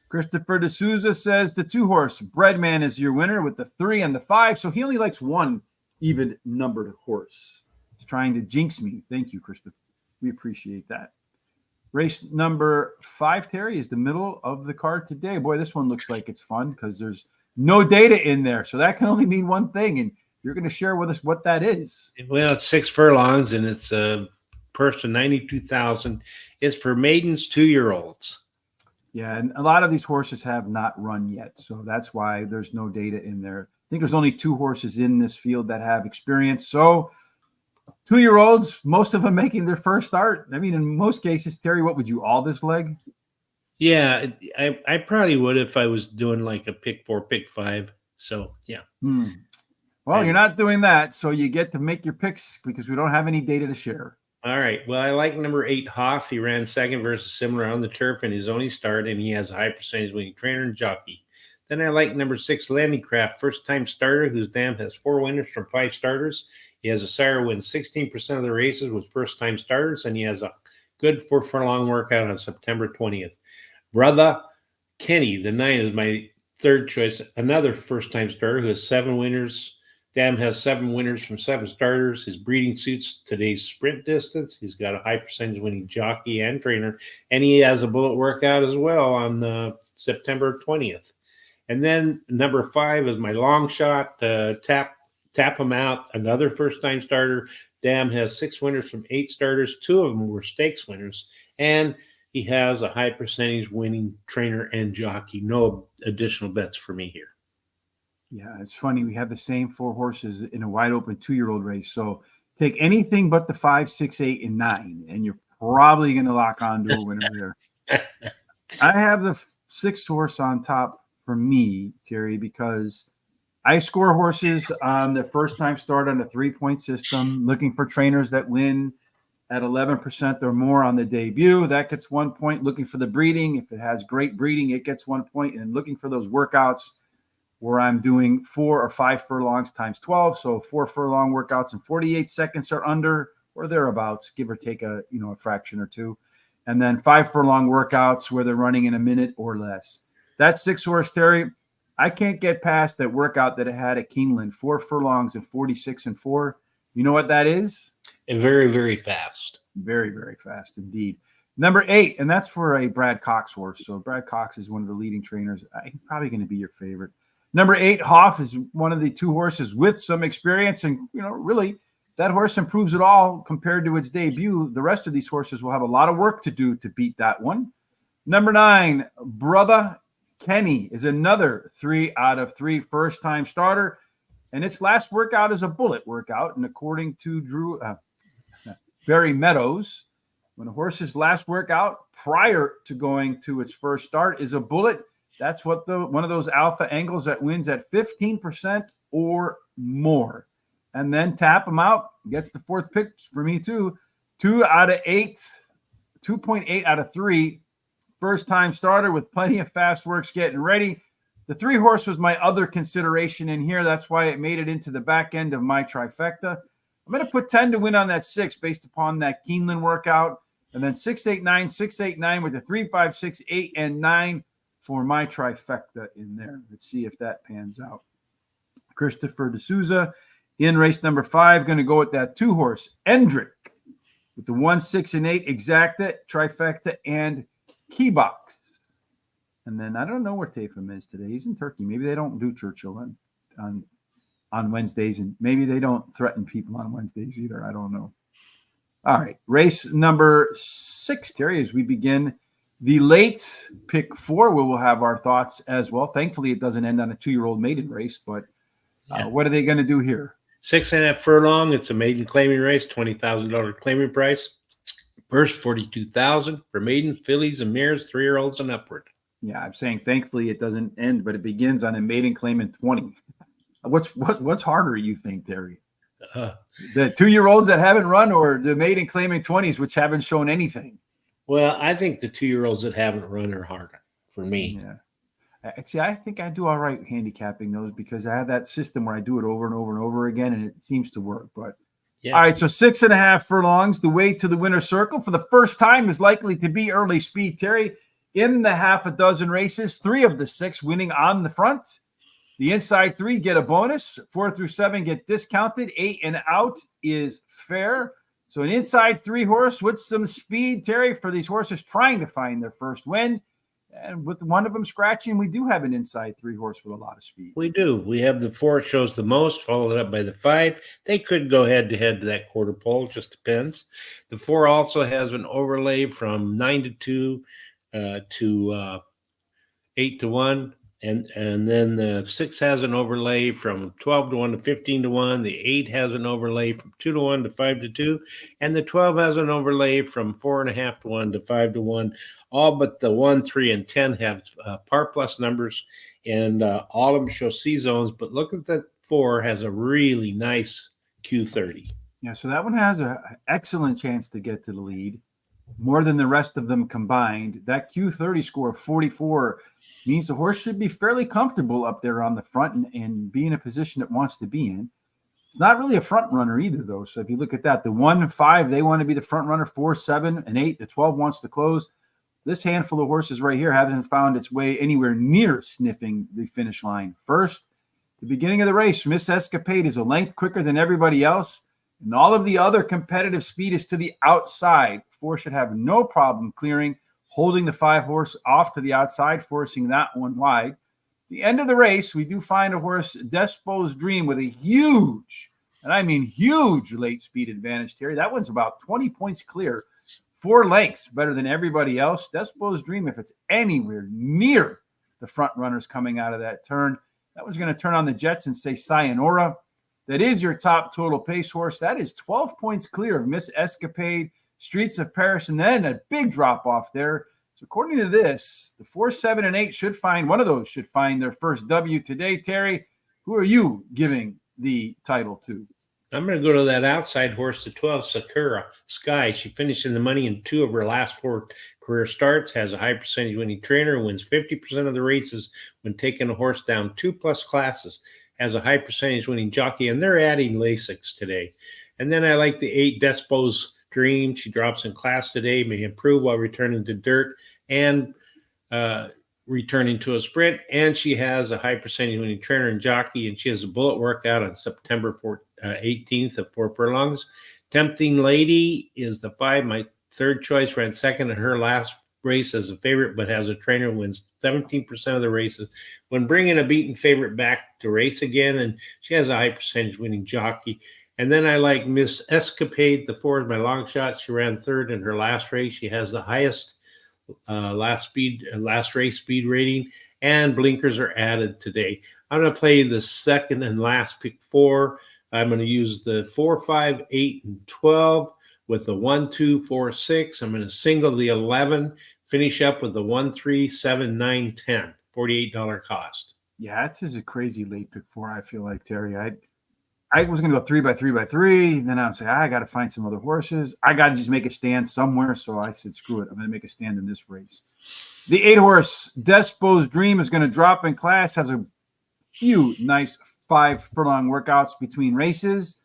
Christopher D'Souza says the 2-horse Breadman is your winner with the 3 and the 5. So he only likes one even numbered horse. He's trying to jinx me. Thank you, Christopher. We appreciate that. Race number 5, Terry, is the middle of the card today. Boy, this one looks like it's fun because there's no data in there. So that can only mean one thing. And you're going to share with us what that is. Well, it's 6 furlongs and it's a purse of 92,000. It's for maidens 2-year-olds. Yeah, and a lot of these horses have not run yet. So that's why there's no data in there. I think there's only 2 horses in this field that have experience. So 2-year-olds, most of them making their first start. I mean, in most cases, Terry, what would you all this leg? Yeah, I probably would if I was doing like a pick 4, pick 5. So, yeah. Well, you're not doing that. So you get to make your picks because we don't have any data to share. All right. Well, I like number 8, Hoff. He ran second versus similar on the turf in his only start, and he has a high percentage winning trainer and jockey. Then I like number 6, Landicraft, first-time starter, whose dam has 4 winners from 5 starters. He has a sire who wins 16% of the races with first-time starters, and he has a good 4 furlong workout on September 20th. Brother Kenny, the 9, is my third choice, another first-time starter who has 7 winners. Dam has 7 winners from 7 starters. His breeding suits today's sprint distance. He's got a high percentage winning jockey and trainer, and he has a bullet workout as well on September 20th. And then number 5 is my long shot, tap him out, another first-time starter. Dam has 6 winners from 8 starters. 2 of them were stakes winners, and he has a high percentage winning trainer and jockey. No additional bets for me here. Yeah, it's funny. We have the same 4 horses in a wide open 2-year-old race. So take anything but the 5, 6, 8, and 9, and you're probably going to lock on to a winner there. I have the 6th horse on top for me, Terry, because I score horses on their first time start on a 3-point system, looking for trainers that win at 11% or more on the debut. That gets 1 point. Looking for the breeding. If it has great breeding, it gets 1 point. And looking for those workouts where I'm doing 4 or 5 furlongs times 12. So 4 furlong workouts in 48 seconds or under or thereabouts, give or take a fraction or 2. And then 5 furlong workouts where they're running in a minute or less. That 6 horse, Terry, I can't get past that workout that it had at Keeneland, 4 furlongs in 46 and 4. You know what that is? And very, very fast. Very, very fast indeed. Number 8, and that's for a Brad Cox horse. So Brad Cox is one of the leading trainers. He's probably going to be your favorite. Number 8, Hoff, is one of the 2 horses with some experience. And, really, that horse improves it all compared to its debut. The rest of these horses will have a lot of work to do to beat that one. Number 9, Brother Kenny, is another 3 out of 3 first-time starter. And its last workout is a bullet workout. And according to Barry Meadows, when a horse's last workout prior to going to its first start is a bullet, that's what one of those alpha angles that wins at 15% or more. And then tap him out, gets the 4th pick for me too. 2 out of 8, 2.8 out of 3, first-time starter with plenty of fast works getting ready. The 3 horse was my other consideration in here. That's why it made it into the back end of my trifecta. I'm going to put 10 to win on that 6 based upon that Keeneland workout. And then 6, 8, 9, 6, 8, 9 with the 3, 5, 6, 8, and 9 for my trifecta in there. Let's see if that pans out. Christopher D'Souza in race number 5, going to go with that 2 horse, Endrick, with the 1, 6, and 8 exacta, trifecta, and key box. And then I don't know where Tafum is today. He's in Turkey. Maybe they don't do Churchill on Wednesdays, and maybe they don't threaten people on Wednesdays either. I don't know. All right, race number 6, Terry, as we begin the late pick 4, we will have our thoughts as well. Thankfully, it doesn't end on a 2-year-old maiden race, but what are they going to do here? 6.5 furlong. It's a maiden claiming race, $20,000 claiming price. First, $42,000 for maidens, fillies, and mares, 3-year-olds and upward. Yeah, I'm saying thankfully it doesn't end, but it begins on a maiden claiming 20. What's harder, you think, Terry? The 2-year-olds that haven't run, or the maiden claiming 20s, which haven't shown anything. Well, I think the 2-year-olds that haven't run are harder for me. Yeah. Actually, I think I do all right handicapping those because I have that system where I do it over and over and over again, and it seems to work. But Yeah. all right, so 6.5 furlongs. The way to the winner's circle for the first time is likely to be early speed, Terry. In the half a dozen races, 3 of the 6 winning on the front. The inside 3 get a bonus. 4 through 7 get discounted. 8 and out is fair. So an inside 3 horse with some speed, Terry, for these horses trying to find their first win. And with one of them scratching, we do have an inside 3 horse with a lot of speed. We do. We have the 4 shows the most, followed up by the 5. They could go head to head to that quarter pole, just depends. The 4 also has an overlay from 9 to 2 to 8 to 1. And then the 6 has an overlay from 12 to 1 to 15 to 1. The 8 has an overlay from 2 to 1 to 5 to 2. And the 12 has an overlay from 4.5 to 1 to 5 to 1. All but the 1, 3, and 10 have par plus numbers, and all of them show C zones. But look at the 4 has a really nice Q30. Yeah, so that one has an excellent chance to get to the lead, more than the rest of them combined. That Q30 score of 44 means the horse should be fairly comfortable up there on the front and be in a position it wants to be in. It's not really a front runner either, though. So if you look at that, the 1 and 5, they want to be the front runner. 4, 7, and 8, the 12 wants to close. This handful of horses right here hasn't found its way anywhere near sniffing the finish line. First, the beginning of the race, Miss Escapade is a length quicker than everybody else, and all of the other competitive speed is to the outside. 4 should have no problem clearing, holding the 5 horse off to the outside, forcing that one wide. The end of the race, we do find a horse, Despo's Dream, with a huge, and I mean huge, late speed advantage, Terry. That one's about 20 points clear. 4 lengths better than everybody else. Despo's Dream, if it's anywhere near the front runners coming out of that turn, that one's going to turn on the jets and say sayonara. That is your top total pace horse. That is 12 points clear of Miss Escapade, Streets of Paris, and then a big drop off there. So according to this, the 4, 7, and 8 should find, one of those should find their first W today. Terry, who are you giving the title to? I'm going to go to that outside horse, the 12, Sakura Sky. She finished in the money in 2 of her last 4 career starts, has a high percentage winning trainer, wins 50% of the races when taking a horse down 2+ classes, has a high percentage winning jockey, and they're adding Lasix today. And then I like the 8, Despo's Dream. She drops in class today, may improve while returning to dirt and returning to a sprint. And she has a high percentage winning trainer and jockey, and she has a bullet workout on September 18th of 4 furlongs. Tempting Lady is the 5, my third choice, ran second in her last race as a favorite, but has a trainer who wins 17% of the races when bringing a beaten favorite back to race again, and she has a high percentage winning jockey. And then I like Miss Escapade, the 4 is my long shot. She ran third in her last race. She has the highest last race speed rating, and blinkers are added today. I'm going to play the second and last pick 4. I'm going to use the 4, 5, 8, and 12 with the 1, 2, 4, 6. I'm going to single the 11, finish up with the 1, 3, 7, 9, 10. $48 cost. Yeah, this is a crazy late pick 4, I feel like, Terry. I was going to go 3 by 3 by 3. Then I would say, I got to find some other horses. I got to just make a stand somewhere. So I said, screw it. I'm going to make a stand in this race. The 8 horse, Despo's Dream, is going to drop in class, has a few nice 5 furlong workouts between races.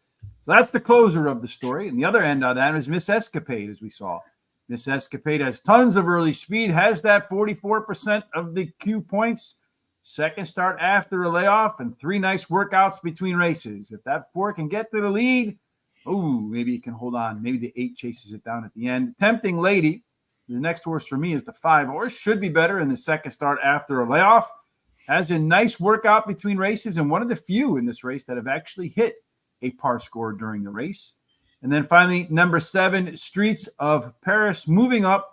So that's the closer of the story. And the other end of that is Miss Escapade, as we saw. Miss Escapade has tons of early speed, has that 44% of the Q points. Second start after a layoff, and 3 nice workouts between races. If that 4 can get to the lead, maybe it can hold on. Maybe the 8 chases it down at the end. Tempting Lady, the next horse for me, is the 5 horse. Should be better in the second start after a layoff. Has a nice workout between races, and one of the few in this race that have actually hit a par score during the race. And then finally, number 7, Streets of Paris, moving up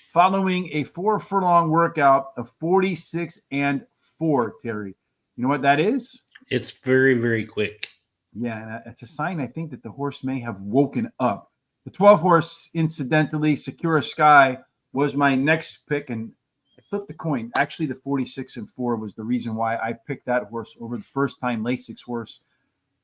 following a 4 furlong workout of 46 and 4, Terry. You know what that is? It's very, very quick. Yeah, it's a sign, I think, that the horse may have woken up. The 12 horse, incidentally, Sakura Sky, was my next pick, and I flipped the coin. Actually, the 46 and 4 was the reason why I picked that horse over the first time Lasix horse.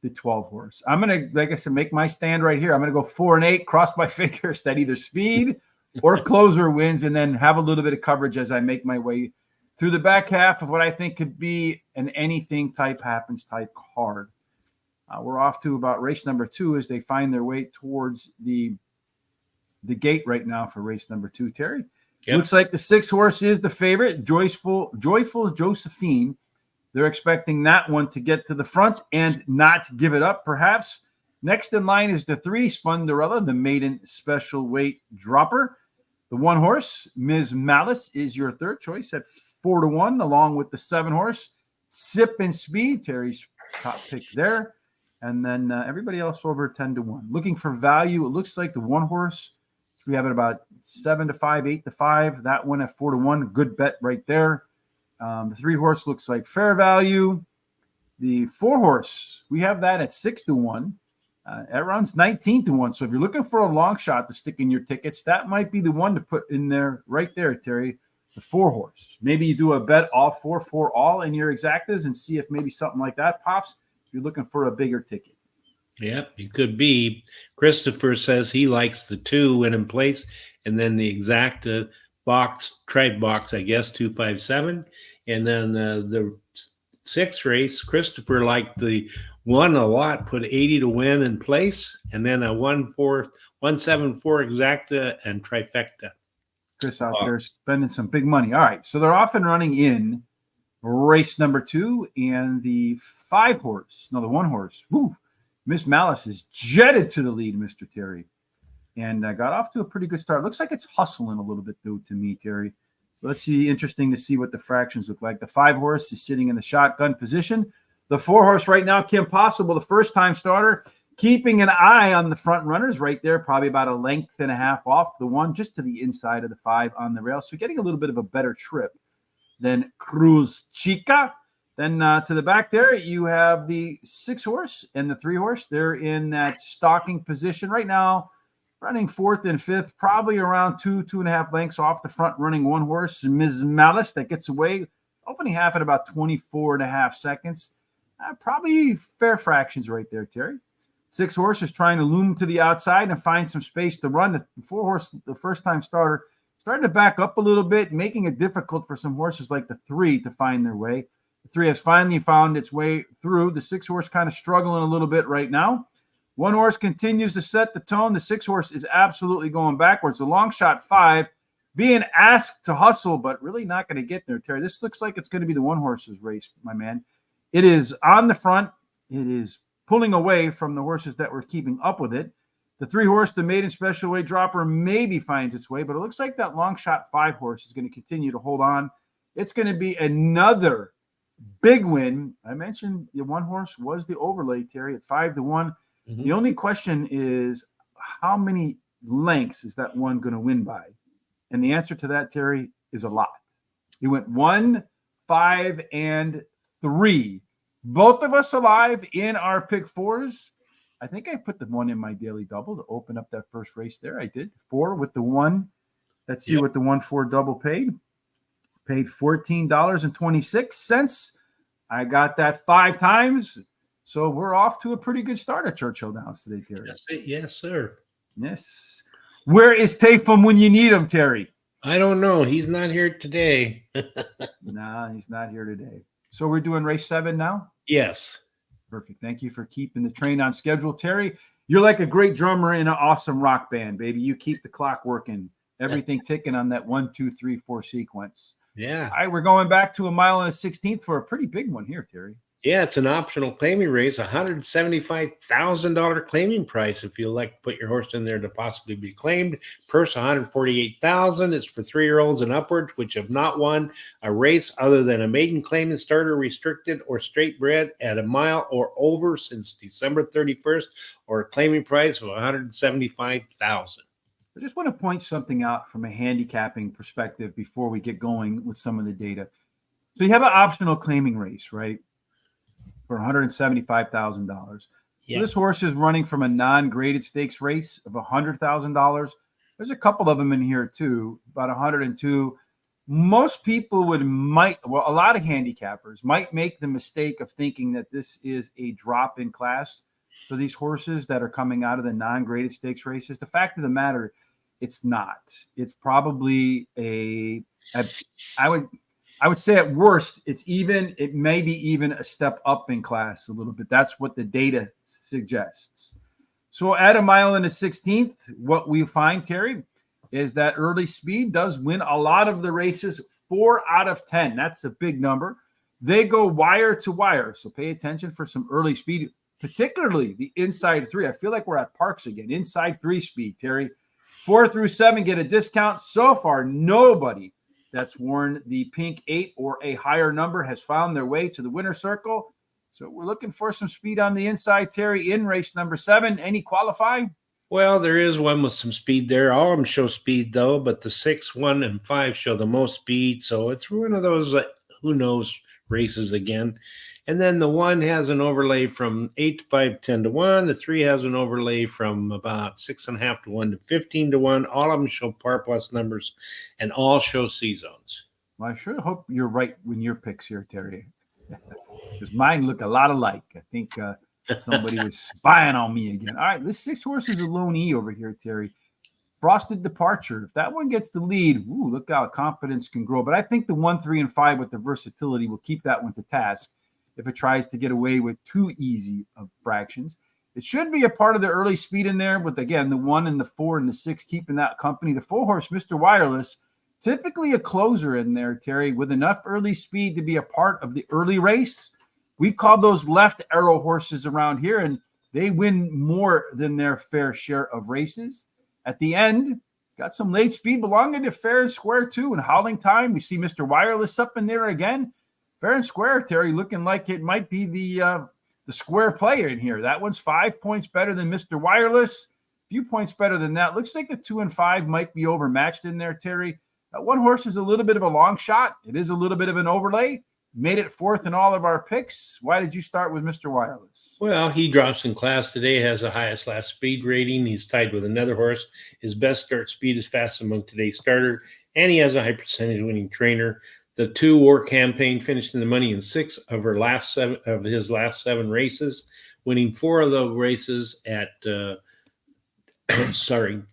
the 12 horse. I'm going to, like I said, make my stand right here. I'm going to go 4 and 8, cross my fingers that either speed or closer wins, and then have a little bit of coverage as I make my way through the back half of what I think could be an anything type happens type card. We're off to about race number 2 as they find their way towards the gate right now for race number 2, Terry. Yep. Looks like the 6 horse is the favorite, Joyful Josephine. They're expecting that one to get to the front and not give it up, perhaps. Next in line is the 3, Splendorella, the maiden special weight dropper. The 1 horse, Ms. Malice, is your third choice at 4-1, along with the 7 horse, Sip and Speed, Terry's top pick there. And then everybody else over 10-1. Looking for value, it looks like the 1 horse, we have it about 7-5, 8-5. That one at 4-1, good bet right there. The 3 horse looks like fair value. The 4 horse, we have that at 6-1. That runs 19-1. So if you're looking for a long shot to stick in your tickets, that might be the one to put in there right there, Terry. The 4 horse. Maybe you do a bet all 4 for all in your exactas and see if maybe something like that pops. If you're looking for a bigger ticket. Yep, you could be. Christopher says he likes the 2 win in place, and then the exacta box, tried box, I guess, 257. And then the 6 race, Christopher liked the 1 a lot, put 80 to win in place, and then a 174 exacta and trifecta. Chris out there spending some big money. All right, so they're off and running in race number 2, and the 5 horse, no, the 1 horse. Woo! Miss Malice is jetted to the lead, Mr. Terry, and got off to a pretty good start. Looks like it's hustling a little bit, though, to me, Terry. So let's see. Interesting to see what the fractions look like. The 5 horse is sitting in the shotgun position. The 4 horse right now, Kim Possible, the first-time starter, keeping an eye on the front runners right there, probably about a length and a half off the 1, just to the inside of the 5 on the rail. So getting a little bit of a better trip than Cruz Chica. Then to the back there, you have the 6 horse and the 3 horse. They're in that stalking position right now, running 4th and 5th, probably around 2.5 lengths off the front running 1 horse, Ms. Malice, that gets away, opening half at about 24.5 seconds. Probably fair fractions right there, Terry. 6 horse is trying to loom to the outside and find some space to run. The 4 horse, the first-time starter, starting to back up a little bit, making it difficult for some horses like the 3 to find their way. The 3 has finally found its way through. The 6 horse kind of struggling a little bit right now. 1 horse continues to set the tone. The 6 horse is absolutely going backwards. The long shot 5 being asked to hustle, but really not going to get there, Terry. This looks like it's going to be the 1 horse's race, my man. It is on the front. It is pulling away from the horses that were keeping up with it. The 3 horse, the maiden special weight dropper, maybe finds its way, but it looks like that long shot 5 horse is going to continue to hold on. It's going to be another big win. I mentioned the 1 horse was the overlay, Terry, at 5-1. Mm-hmm. The only question is how many lengths is that one going to win by? And the answer to that, Terry, is a lot. It went 1, 5, and 3. Both of us alive in our pick 4s. I think I put the 1 in my daily double to open up that first race there. I did 4 with the 1. Let's see what the 1-4 double paid. Paid $14.26. I got that 5 times. So we're off to a pretty good start at Churchill Downs today, Terry. Yes, sir. Yes. Where is Tafum when you need him, Terry? I don't know. He's not here today. Nah, he's not here today. So we're doing race 7 now? Yes. Perfect. Thank you for keeping the train on schedule, Terry. You're like a great drummer in an awesome rock band, baby. You keep the clock working, everything ticking on that 1, 2, 3, 4 sequence. Yeah. All right, we're going back to 1 mile and a 16th for a pretty big one here, Terry. Yeah, it's an optional claiming race, $175,000 claiming price. If you like to put your horse in there to possibly be claimed, purse $148,000. It's for 3-year-olds and upwards, which have not won a race other than a maiden claiming starter, restricted or straight bred at 1 mile or over since December 31st, or a claiming price of $175,000. I just want to point something out from a handicapping perspective before we get going with some of the data. So you have an optional claiming race, right, for $175,000. Yeah. So this horse is running from a non-graded stakes race of $100,000. There's a couple of them in here too, about 102. most people a lot of handicappers might make the mistake of thinking that this is a drop in class for these horses that are coming out of the non-graded stakes races. The fact of the matter, it's not. It's probably I would say at worst, it may be even a step up in class a little bit. That's what the data suggests. So at a mile and a 16th, what we find, Terry, is that early speed does win a lot of the races, 4 out of 10. That's a big number. They go wire to wire. So pay attention for some early speed, particularly the inside 3. I feel like we're at Parks again. Inside 3 speed, Terry. 4 through 7 get a discount. So far, nobody that's worn the pink 8 or a higher number has found their way to the winner's circle. So we're looking for some speed on the inside, Terry, in race number 7. Any qualify? Well, there is one with some speed there. All of them show speed, though, but the 6, 1, and 5 show the most speed. So it's one of those who knows races again. And then the 1 has an overlay from 8 to 5, 10 to 1. The 3 has an overlay from about 6.5 to 1 to 15 to 1. All of them show par plus numbers, and all show C zones. Well, I sure hope you're right when your picks here, Terry, because mine look a lot alike. I think somebody was spying on me again. All right, this 6 horse is a lone E over here, Terry. Frosted Departure. If that one gets the lead, look how confidence can grow. But I think the 1, 3, and 5 with the versatility will keep that one to task if it tries to get away with too easy of fractions. It should be a part of the early speed in there, but again, the 1 and the 4 and the 6 keeping that company. The 4 horse, Mr. Wireless, typically a closer in there, Terry, with enough early speed to be a part of the early race. We call those left arrow horses around here, and they win more than their fair share of races. At the end, got some late speed belonging to Fair and Square too. In howling time, we see Mr. Wireless up in there again. Fair and Square, Terry, looking like it might be the square player in here. That one's 5 points better than Mr. Wireless. A few points better than that. Looks like the 2 and 5 might be overmatched in there, Terry. That 1 horse is a little bit of a long shot. It is a little bit of an overlay. Made it 4th in all of our picks. Why did you start with Mr. Wireless? Well, he drops in class today, has the highest last speed rating. He's tied with another horse. His best start speed is fast among today's starter, and he has a high percentage winning trainer. The 2 War Campaign finished in the money in 6 of his last 7 races, winning 4 of the races at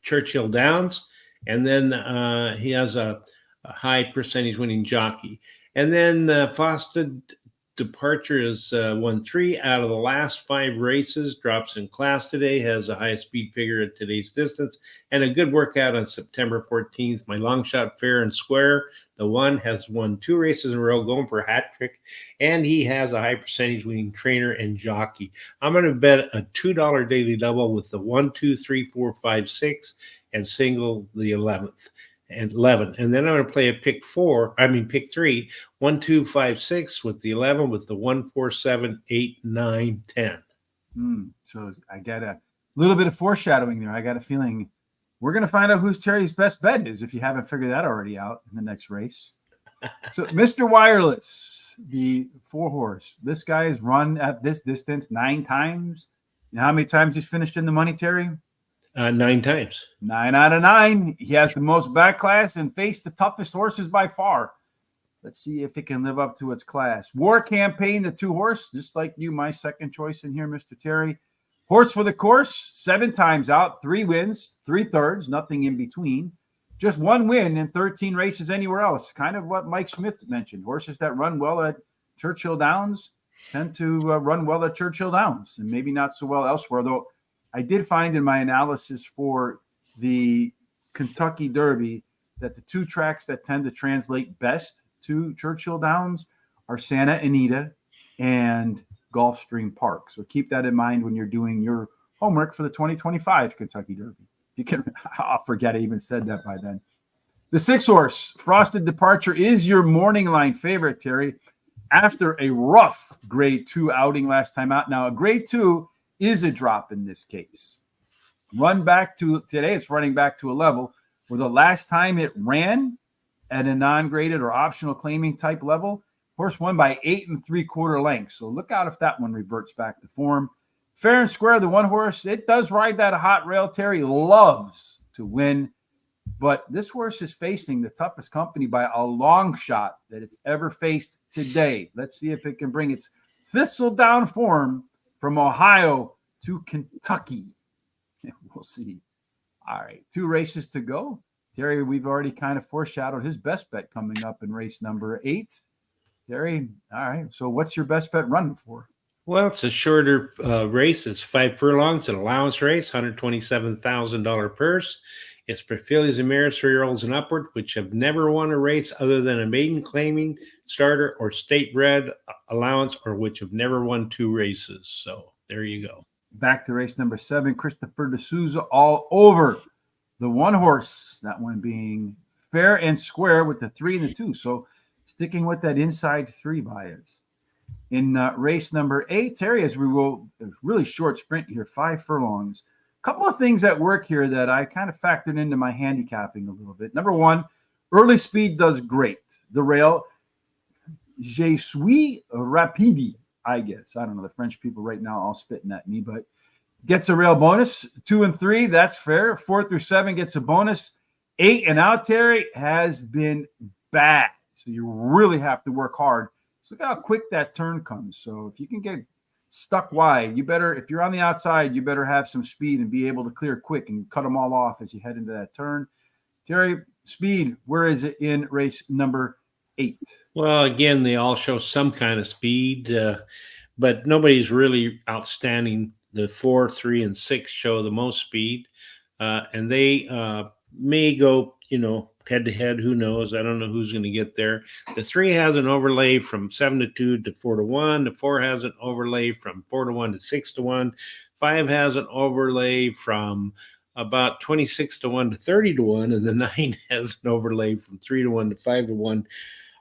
Churchill Downs, and then he has a high percentage winning jockey. And then Frosted Departure is won 3 out of the last 5 races, drops in class today, has a high speed figure at today's distance, and a good workout on September 14th. My long shot, Fair and Square, the 1 has won 2 races in a row, going for a hat trick, and he has a high percentage winning trainer and jockey. I'm going to bet a $2 daily double with the 1, 2, 3, 4, 5, 6, and single the 11th. And 11, and then I'm going to play a pick 3, 1, 2, 5, 6 with the 11 with the 1, 4, 7, 8, 9, 10. So I got a little bit of foreshadowing there. I got a feeling we're going to find out who's Terry's best bet is if you haven't figured that already out in the next race. So Mr. Wireless, the 4 horse, this guy has run at this distance 9 times. You know how many times he's finished in the money, Terry? 9 times. 9 out of 9. He has the most back class and faced the toughest horses by far. Let's see if it can live up to its class. War Campaign, the 2 horse, just like you, my second choice in here, Mr. Terry. Horse for the course, 7 times out, 3 wins, 3 thirds, nothing in between. Just 1 win in 13 races anywhere else. Kind of what Mike Smith mentioned. Horses that run well at Churchill Downs tend to run well at Churchill Downs and maybe not so well elsewhere, though. I did find in my analysis for the Kentucky Derby that the 2 tracks that tend to translate best to Churchill Downs are Santa Anita and Gulfstream Park. So keep that in mind when you're doing your homework for the 2025 Kentucky Derby. You can, I'll forget I even said that by then. The 6 horse, Frosted Departure, is your morning line favorite, Terry, after a rough grade 2 outing last time out. Now, a grade 2 is a drop in this case. Run back to today, it's running back to a level where the last time it ran at a non-graded or optional claiming type level, horse won by 8 3/4 lengths. So look out if that one reverts back to form. Fair and Square, the 1 horse, it does ride that hot rail. Terry loves to win But this horse is facing the toughest company by a long shot that it's ever faced today. Let's see if it can bring its thistledown form from Ohio to Kentucky. We'll see. All right, 2 races to go. Terry, we've already kind of foreshadowed his best bet coming up in race number 8. Terry, all right, so what's your best bet running for? Well, it's a shorter race. It's 5 furlongs, an allowance race, $127,000 purse. It's for fillies and mares, 3-year-olds and upward, which have never won a race other than a maiden claiming starter or state bred allowance, or which have never won 2 races. So there you go. Back to race number 7, Christopher D'Souza all over the 1 horse, that one being Fair and Square with the 3 and the 2. So sticking with that inside 3 bias. In race number 8, Terry, as we will a really short sprint here, 5 furlongs. A couple of things at work here that I kind of factored into my handicapping a little bit. Number 1, early speed does great. The rail, Je suis rapide, I guess. I don't know. The French people right now all spitting at me, but gets a rail bonus. 2 and 3, that's fair. 4 through 7 gets a bonus. 8 and out, Terry, has been bad. So you really have to work hard. So look how quick that turn comes. So if you can get stuck wide, you better, if you're on the outside, you better have some speed and be able to clear quick and cut them all off as you head into that turn. Terry, speed, where is it in race number 8? Well, again, they all show some kind of speed, but nobody's really outstanding. The 4, 3, and 6 show the most speed, and they may go, head to head. Who knows? I don't know who's going to get there. The 3 has an overlay from 7-2 to 4-1. The 4 has an overlay from 4-1 to 6-1. 5 has an overlay from about 26-1 to 30-1, and the 9 has an overlay from 3-1 to 5-1.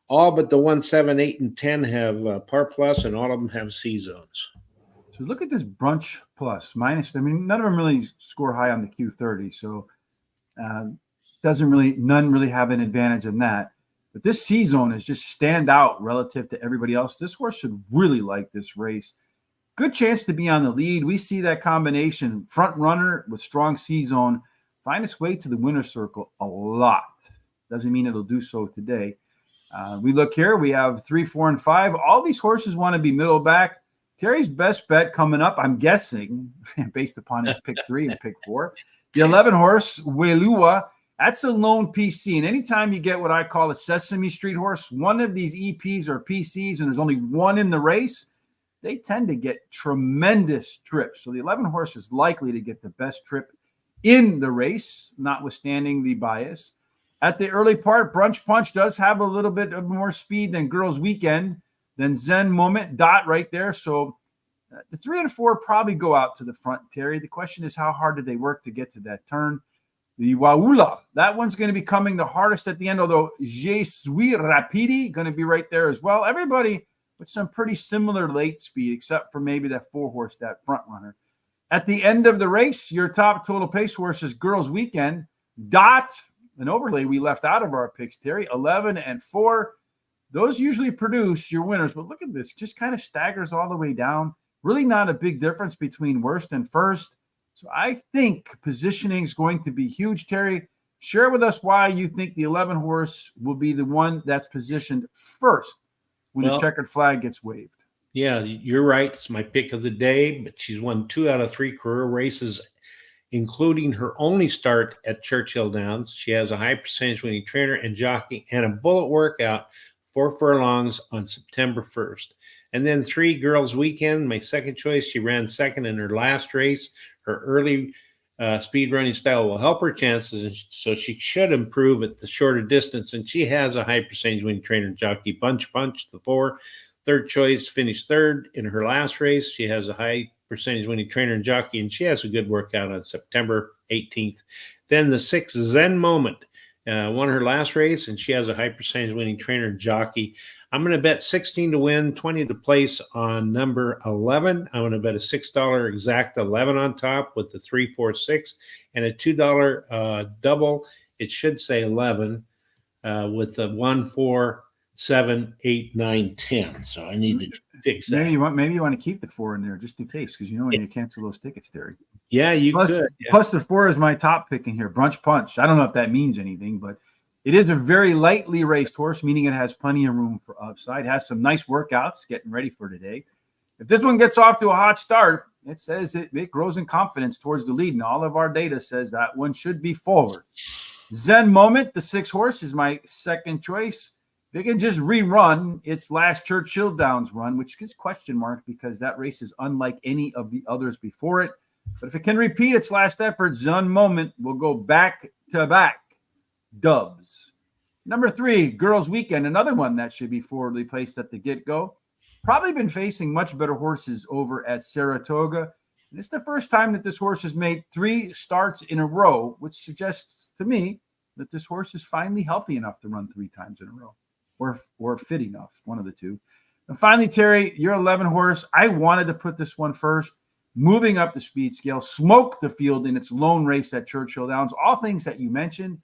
All but the 1, 7, 8, and 10 have par plus, and all of them have C zones. So look at this brunch plus minus. I mean, none of them really score high on the Q30, so none really have an advantage in that. But this C zone is just stand out relative to everybody else. This horse should really like this race. Good chance to be on the lead. We see that combination, front runner with strong C zone, find its way to the winner's circle a lot. Doesn't mean it'll do so today. We look here. We have 3, 4, and 5. All these horses want to be middle back. Terry's best bet coming up, I'm guessing, based upon his pick 3 and pick 4. The 11 horse, Welua, that's a lone PC. And anytime you get what I call a Sesame Street horse, one of these EPs or PCs, and there's only one in the race, they tend to get tremendous trips. So the 11 horse is likely to get the best trip in the race, notwithstanding the bias. At the early part, Brunch Punch does have a little bit of more speed than Girls Weekend, than Zen Moment, Dot right there. So the 3 and 4 probably go out to the front, Terry. The question is, how hard did they work to get to that turn? The Waula, that one's going to be coming the hardest at the end, although Je suis rapide going to be right there as well. Everybody with some pretty similar late speed, except for maybe that 4 horse, that front runner. At the end of the race, your top total pace horse is Girls Weekend. Dot, an overlay we left out of our picks, Terry, 11 and 4. Those usually produce your winners, but look at this, just kind of staggers all the way down. Really not a big difference between worst and first. So I think positioning is going to be huge, Terry. Share with us why you think the 11 horse will be the one that's positioned first when the checkered flag gets waved. Yeah, you're right. It's my pick of the day, but she's won 2 out of 3 career races, including her only start at Churchill Downs. She has a high percentage winning trainer and jockey and a bullet workout 4 furlongs on September 1st. And then 3 Girls Weekend, my second choice. She ran second in her last race. Her early speed running style will help her chances, and so she should improve at the shorter distance. And she has a high percentage winning trainer and jockey. Bunch Punch, the 4, third choice, finished third in her last race. She has a high percentage winning trainer and jockey, and she has a good workout on September 18th. Then the 6 Zen Moment won her last race, and she has a high percentage winning trainer and jockey. I'm going to bet 16 to win, 20 to place on number 11. I'm going to bet a $6 exact 11 on top with the 3, 4, 6, and a $2 double. It should say 11 with the 1, 4, 7, 8, 9, 10. So I need to fix that. Maybe you want to keep the 4 in there just in case, because when you cancel those tickets, Terry. Yeah, you could. Yeah. Plus the 4 is my top pick in here. Brunch Punch. I don't know if that means anything, but it is a very lightly raced horse, meaning it has plenty of room for upside. It has some nice workouts getting ready for today. If this one gets off to a hot start, it says it grows in confidence towards the lead, and all of our data says that one should be forward. Zen Moment, the 6 horse, is my second choice. They can just rerun its last Churchill Downs run, which is question mark because that race is unlike any of the others before it. But if it can repeat its last effort, Zen Moment will go back-to-back dubs. Number 3, Girls Weekend, another one that should be forwardly placed at the get-go. Probably been facing much better horses over at Saratoga. And it's the first time that this horse has made 3 starts in a row, which suggests to me that this horse is finally healthy enough to run 3 times in a row. Or fit enough, one of the two. And finally, Terry, your 11 horse, I wanted to put this one first, moving up the speed scale, smoked the field in its lone race at Churchill Downs, all things that you mentioned.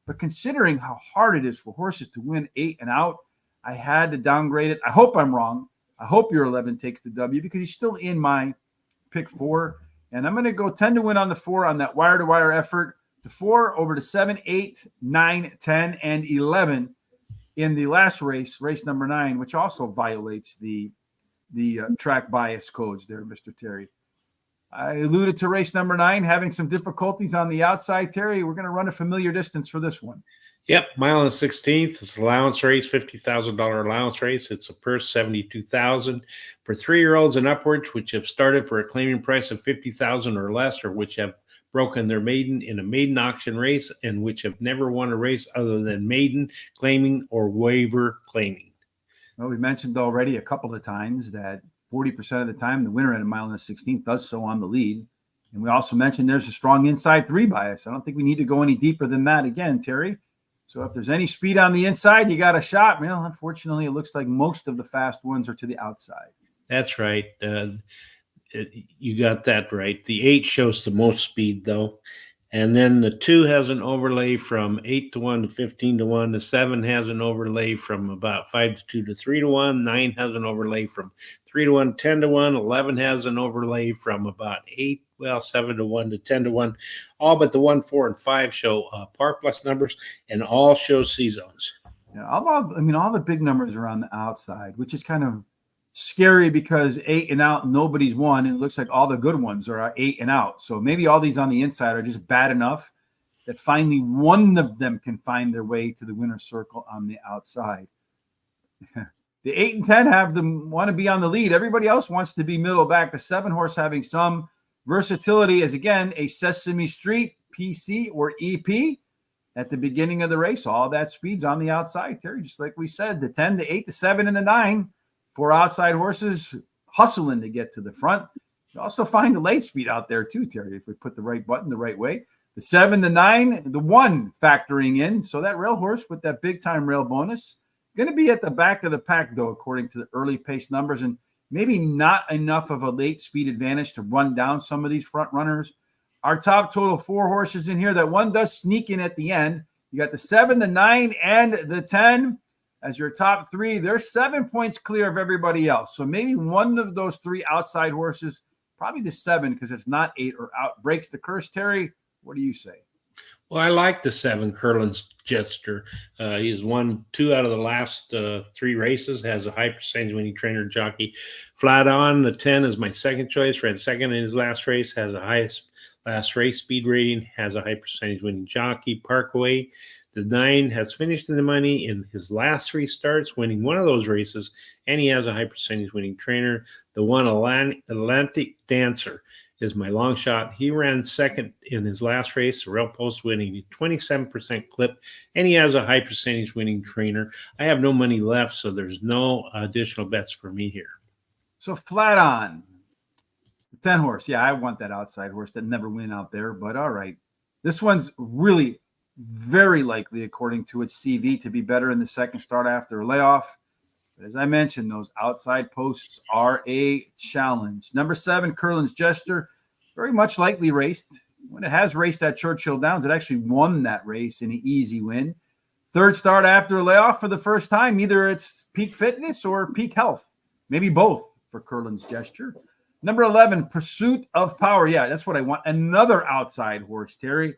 But considering how hard it is for horses to win 8 and out, I had to downgrade it. I hope I'm wrong. I hope your 11 takes the W because he's still in my pick 4. And I'm going to go 10 to win on the 4 on that wire-to-wire effort. The 4 over to 7, 8, 9, 10, and 11. In the last race number 9, which also violates the track bias codes there, Mr. Terry. I alluded to race number 9 having some difficulties on the outside. Terry, we're going to run a familiar distance for this one. Yep, mile and 16th. It's an allowance race, $50,000 allowance race. It's a purse, $72,000 for 3-year-olds and upwards, which have started for a claiming price of $50,000 or less, or which have broken their maiden in a maiden auction race and which have never won a race other than maiden claiming or waiver claiming. Well, we mentioned already a couple of times that 40% of the time the winner at a mile and a 16th does so on the lead. And we also mentioned there's a strong inside 3 bias. I don't think we need to go any deeper than that again, Terry. So if there's any speed on the inside, you got a shot. Well, unfortunately, it looks like most of the fast ones are to the outside. That's right. You got that right. The 8 shows the most speed, though. And then the 2 has an overlay from 8 to 1 to 15 to 1. The 7 has an overlay from about 5 to 2 to 3 to 1. 9 has an overlay from 3 to 1, 10 to 1. 11 has an overlay from about 7 to 1 to 10 to 1. All but the 1, 4, and 5 show par plus numbers, and all show C zones. Yeah, all the big numbers are on the outside, which is kind of scary because 8 and out, nobody's won. And it looks like all the good ones are 8 and out. So maybe all these on the inside are just bad enough that finally one of them can find their way to the winner's circle on the outside. The 8 and 10 want to be on the lead. Everybody else wants to be middle back. The 7 horse having some versatility is, again, a Sesame Street PC or EP at the beginning of the race. All that speed's on the outside, Terry, just like we said. The 10, the 8, the 7, and the 9. 4 outside horses hustling to get to the front. You also find the late speed out there too, Terry, if we put the right button the right way. The 7, the 9, the 1 factoring in. So that rail horse with that big-time rail bonus going to be at the back of the pack, though, according to the early pace numbers, and maybe not enough of a late speed advantage to run down some of these front runners. Our top total 4 horses in here. That 1 does sneak in at the end. You got the 7, the 9, and the 10. As your top 3, they're 7 points clear of everybody else. So maybe one of those 3 outside horses, probably the 7 because it's not 8 or out, breaks the curse. Terry, what do you say? Well, I like the 7, Curlin's Jester. He's won 2 out of the last 3 races, has a high percentage winning trainer jockey. Flat on, the 10 is my second choice. Ran second in his last race, has the highest last race speed rating, has a high percentage winning jockey. Parkway. The 9 has finished in the money in his last 3 starts, winning one of those races, and he has a high percentage winning trainer. The 1, Atlantic Dancer, is my long shot. He ran second in his last race, the rail post, winning a 27% clip, and he has a high percentage winning trainer. I have no money left, so there's no additional bets for me here. So flat on. The 10 horse. Yeah, I want that outside horse that never win out there, but all right. This one's really very likely, according to its CV, to be better in the second start after a layoff. But as I mentioned, those outside posts are a challenge. Number 7, Curlin's Jester, very much lightly raced. When it has raced at Churchill Downs, it actually won that race in an easy win. Third start after a layoff for the first time. Either it's peak fitness or peak health. Maybe both for Curlin's Gesture. Number 11, Pursuit of Power. Yeah, that's what I want. Another outside horse, Terry.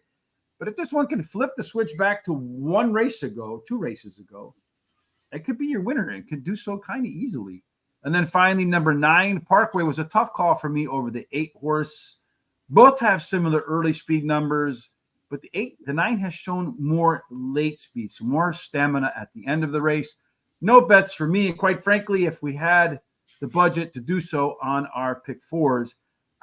But if this one can flip the switch back to 2 races ago, it could be your winner. It could do so kind of easily. And then finally, number 9, Parkway was a tough call for me over the 8 horse. Both have similar early speed numbers, but the 9 has shown more late speed, so more stamina at the end of the race. No bets for me. And quite frankly, if we had the budget to do so on our pick 4s,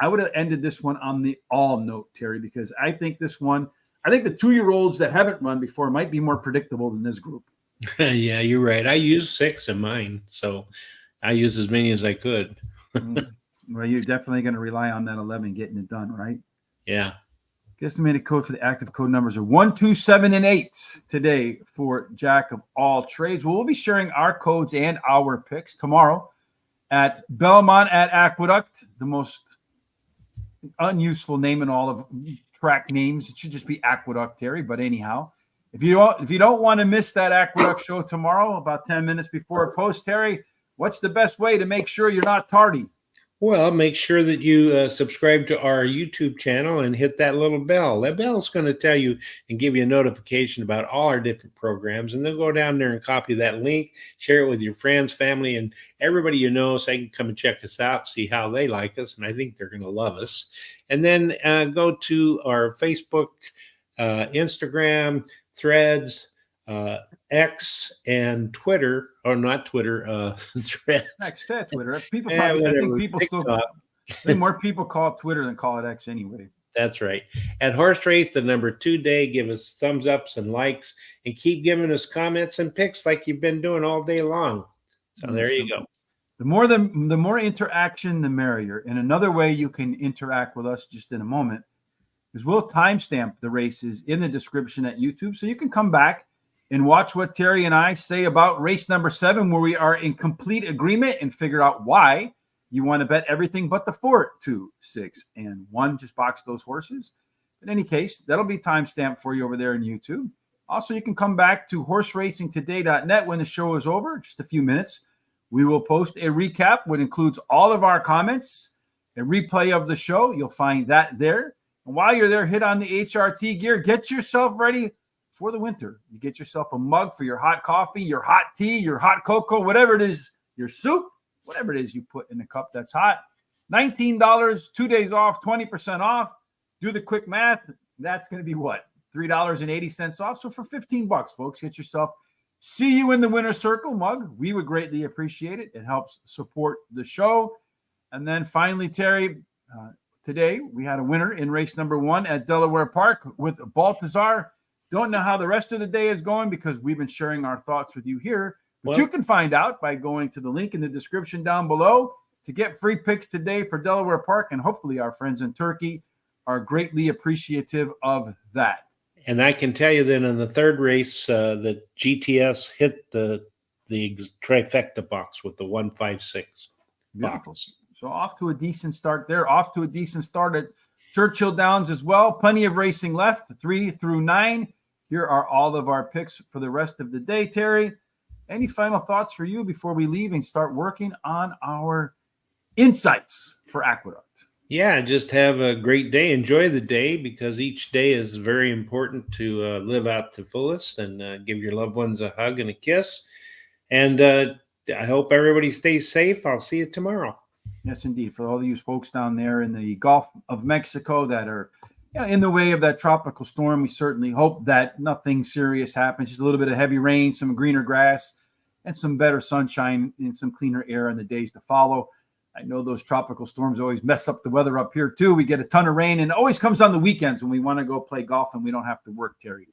I would have ended this one on the all note, Terry, because I think the 2-year-olds that haven't run before might be more predictable than this group. Yeah, you're right. I used 6 in mine, so I used as many as I could. Well, you're definitely going to rely on that 11 getting it done, right? Yeah. Estimated code for the active code numbers are 1, 2, 7, and 8 today for Jack of all trades. We'll be sharing our codes and our picks tomorrow at Belmont at Aqueduct, the most unuseful name in all of track names. It should just be Aqueduct, Terry. But anyhow, if you don't want to miss that Aqueduct show tomorrow, about 10 minutes before it posts, Terry, what's the best way to make sure you're not tardy? Well, make sure that you subscribe to our YouTube channel and hit that little bell. That bell is going to tell you and give you a notification about all our different programs. And then go down there and copy that link, share it with your friends, family, and everybody you know, so they can come and check us out, see how they like us. And I think they're going to love us. And then go to our Facebook, Instagram, Threads, X, and Twitter, or not Twitter, Threads. X, Twitter. People probably, I think people TikTok. I think more people call it Twitter than call it X anyway. That's right. At Horse Race, the number 2 day, give us thumbs ups and likes, and keep giving us comments and picks like you've been doing all day long. So there you go. The more interaction, the merrier. And another way you can interact with us just in a moment is we'll timestamp the races in the description at YouTube, so you can come back and watch what Terry and I say about race number 7, where we are in complete agreement and figure out why you want to bet everything but the 4, 2, 6, and 1. Just box those horses. In any case, that'll be timestamped for you over there in YouTube. Also, you can come back to horseracingtoday.net when the show is over, just a few minutes. We will post a recap, which includes all of our comments, a replay of the show. You'll find that there. And while you're there, hit on the HRT gear. Get yourself ready for the winter. You get yourself a mug for your hot coffee, your hot tea, your hot cocoa, whatever it is, your soup, whatever it is you put in a cup that's hot. $19, 2 days off, 20% off. Do the quick math. That's going to be what? $3.80 off. So for $15, folks, get yourself See You in the Winner Circle mug. We would greatly appreciate it. It helps support the show. And then finally, Terry, today we had a winner in race number 1 at Delaware Park with Baltazar. Don't know how the rest of the day is going because we've been sharing our thoughts with you here. But you can find out by going to the link in the description down below to get free picks today for Delaware Park. And hopefully our friends in Turkey are greatly appreciative of that. And I can tell you that in the 3rd race, the GTS hit the trifecta box with the 156 box. So off to a decent start there. Off to a decent start at Churchill Downs as well. Plenty of racing left, 3 through 9. Here are all of our picks for the rest of the day, Terry. Any final thoughts for you before we leave and start working on our insights for Aqueduct? Yeah, just have a great day. Enjoy the day because each day is very important to live out to fullest and give your loved ones a hug and a kiss. And I hope everybody stays safe. I'll see you tomorrow. Yes, indeed. For all of you folks down there in the Gulf of Mexico that are in the way of that tropical storm, we certainly hope that nothing serious happens. Just a little bit of heavy rain, some greener grass, and some better sunshine and some cleaner air in the days to follow. I know those tropical storms always mess up the weather up here too. We get a ton of rain, and it always comes on the weekends when we want to go play golf and we don't have to work, Terry.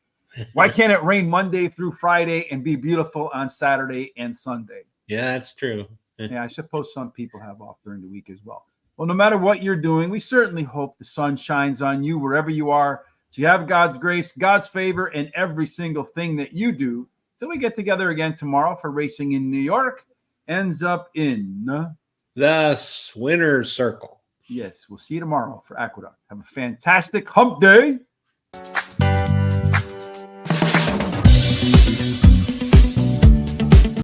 Why can't it rain Monday through Friday and be beautiful on Saturday and Sunday? Yeah, that's true. Yeah, I suppose some people have off during the week as well. Well, no matter what you're doing, we certainly hope the sun shines on you wherever you are. So you have God's grace, God's favor in every single thing that you do. So we get together again tomorrow for Racing in New York. Ends up in the winner's circle. Yes, we'll see you tomorrow for Aqueduct. Have a fantastic hump day. Bye.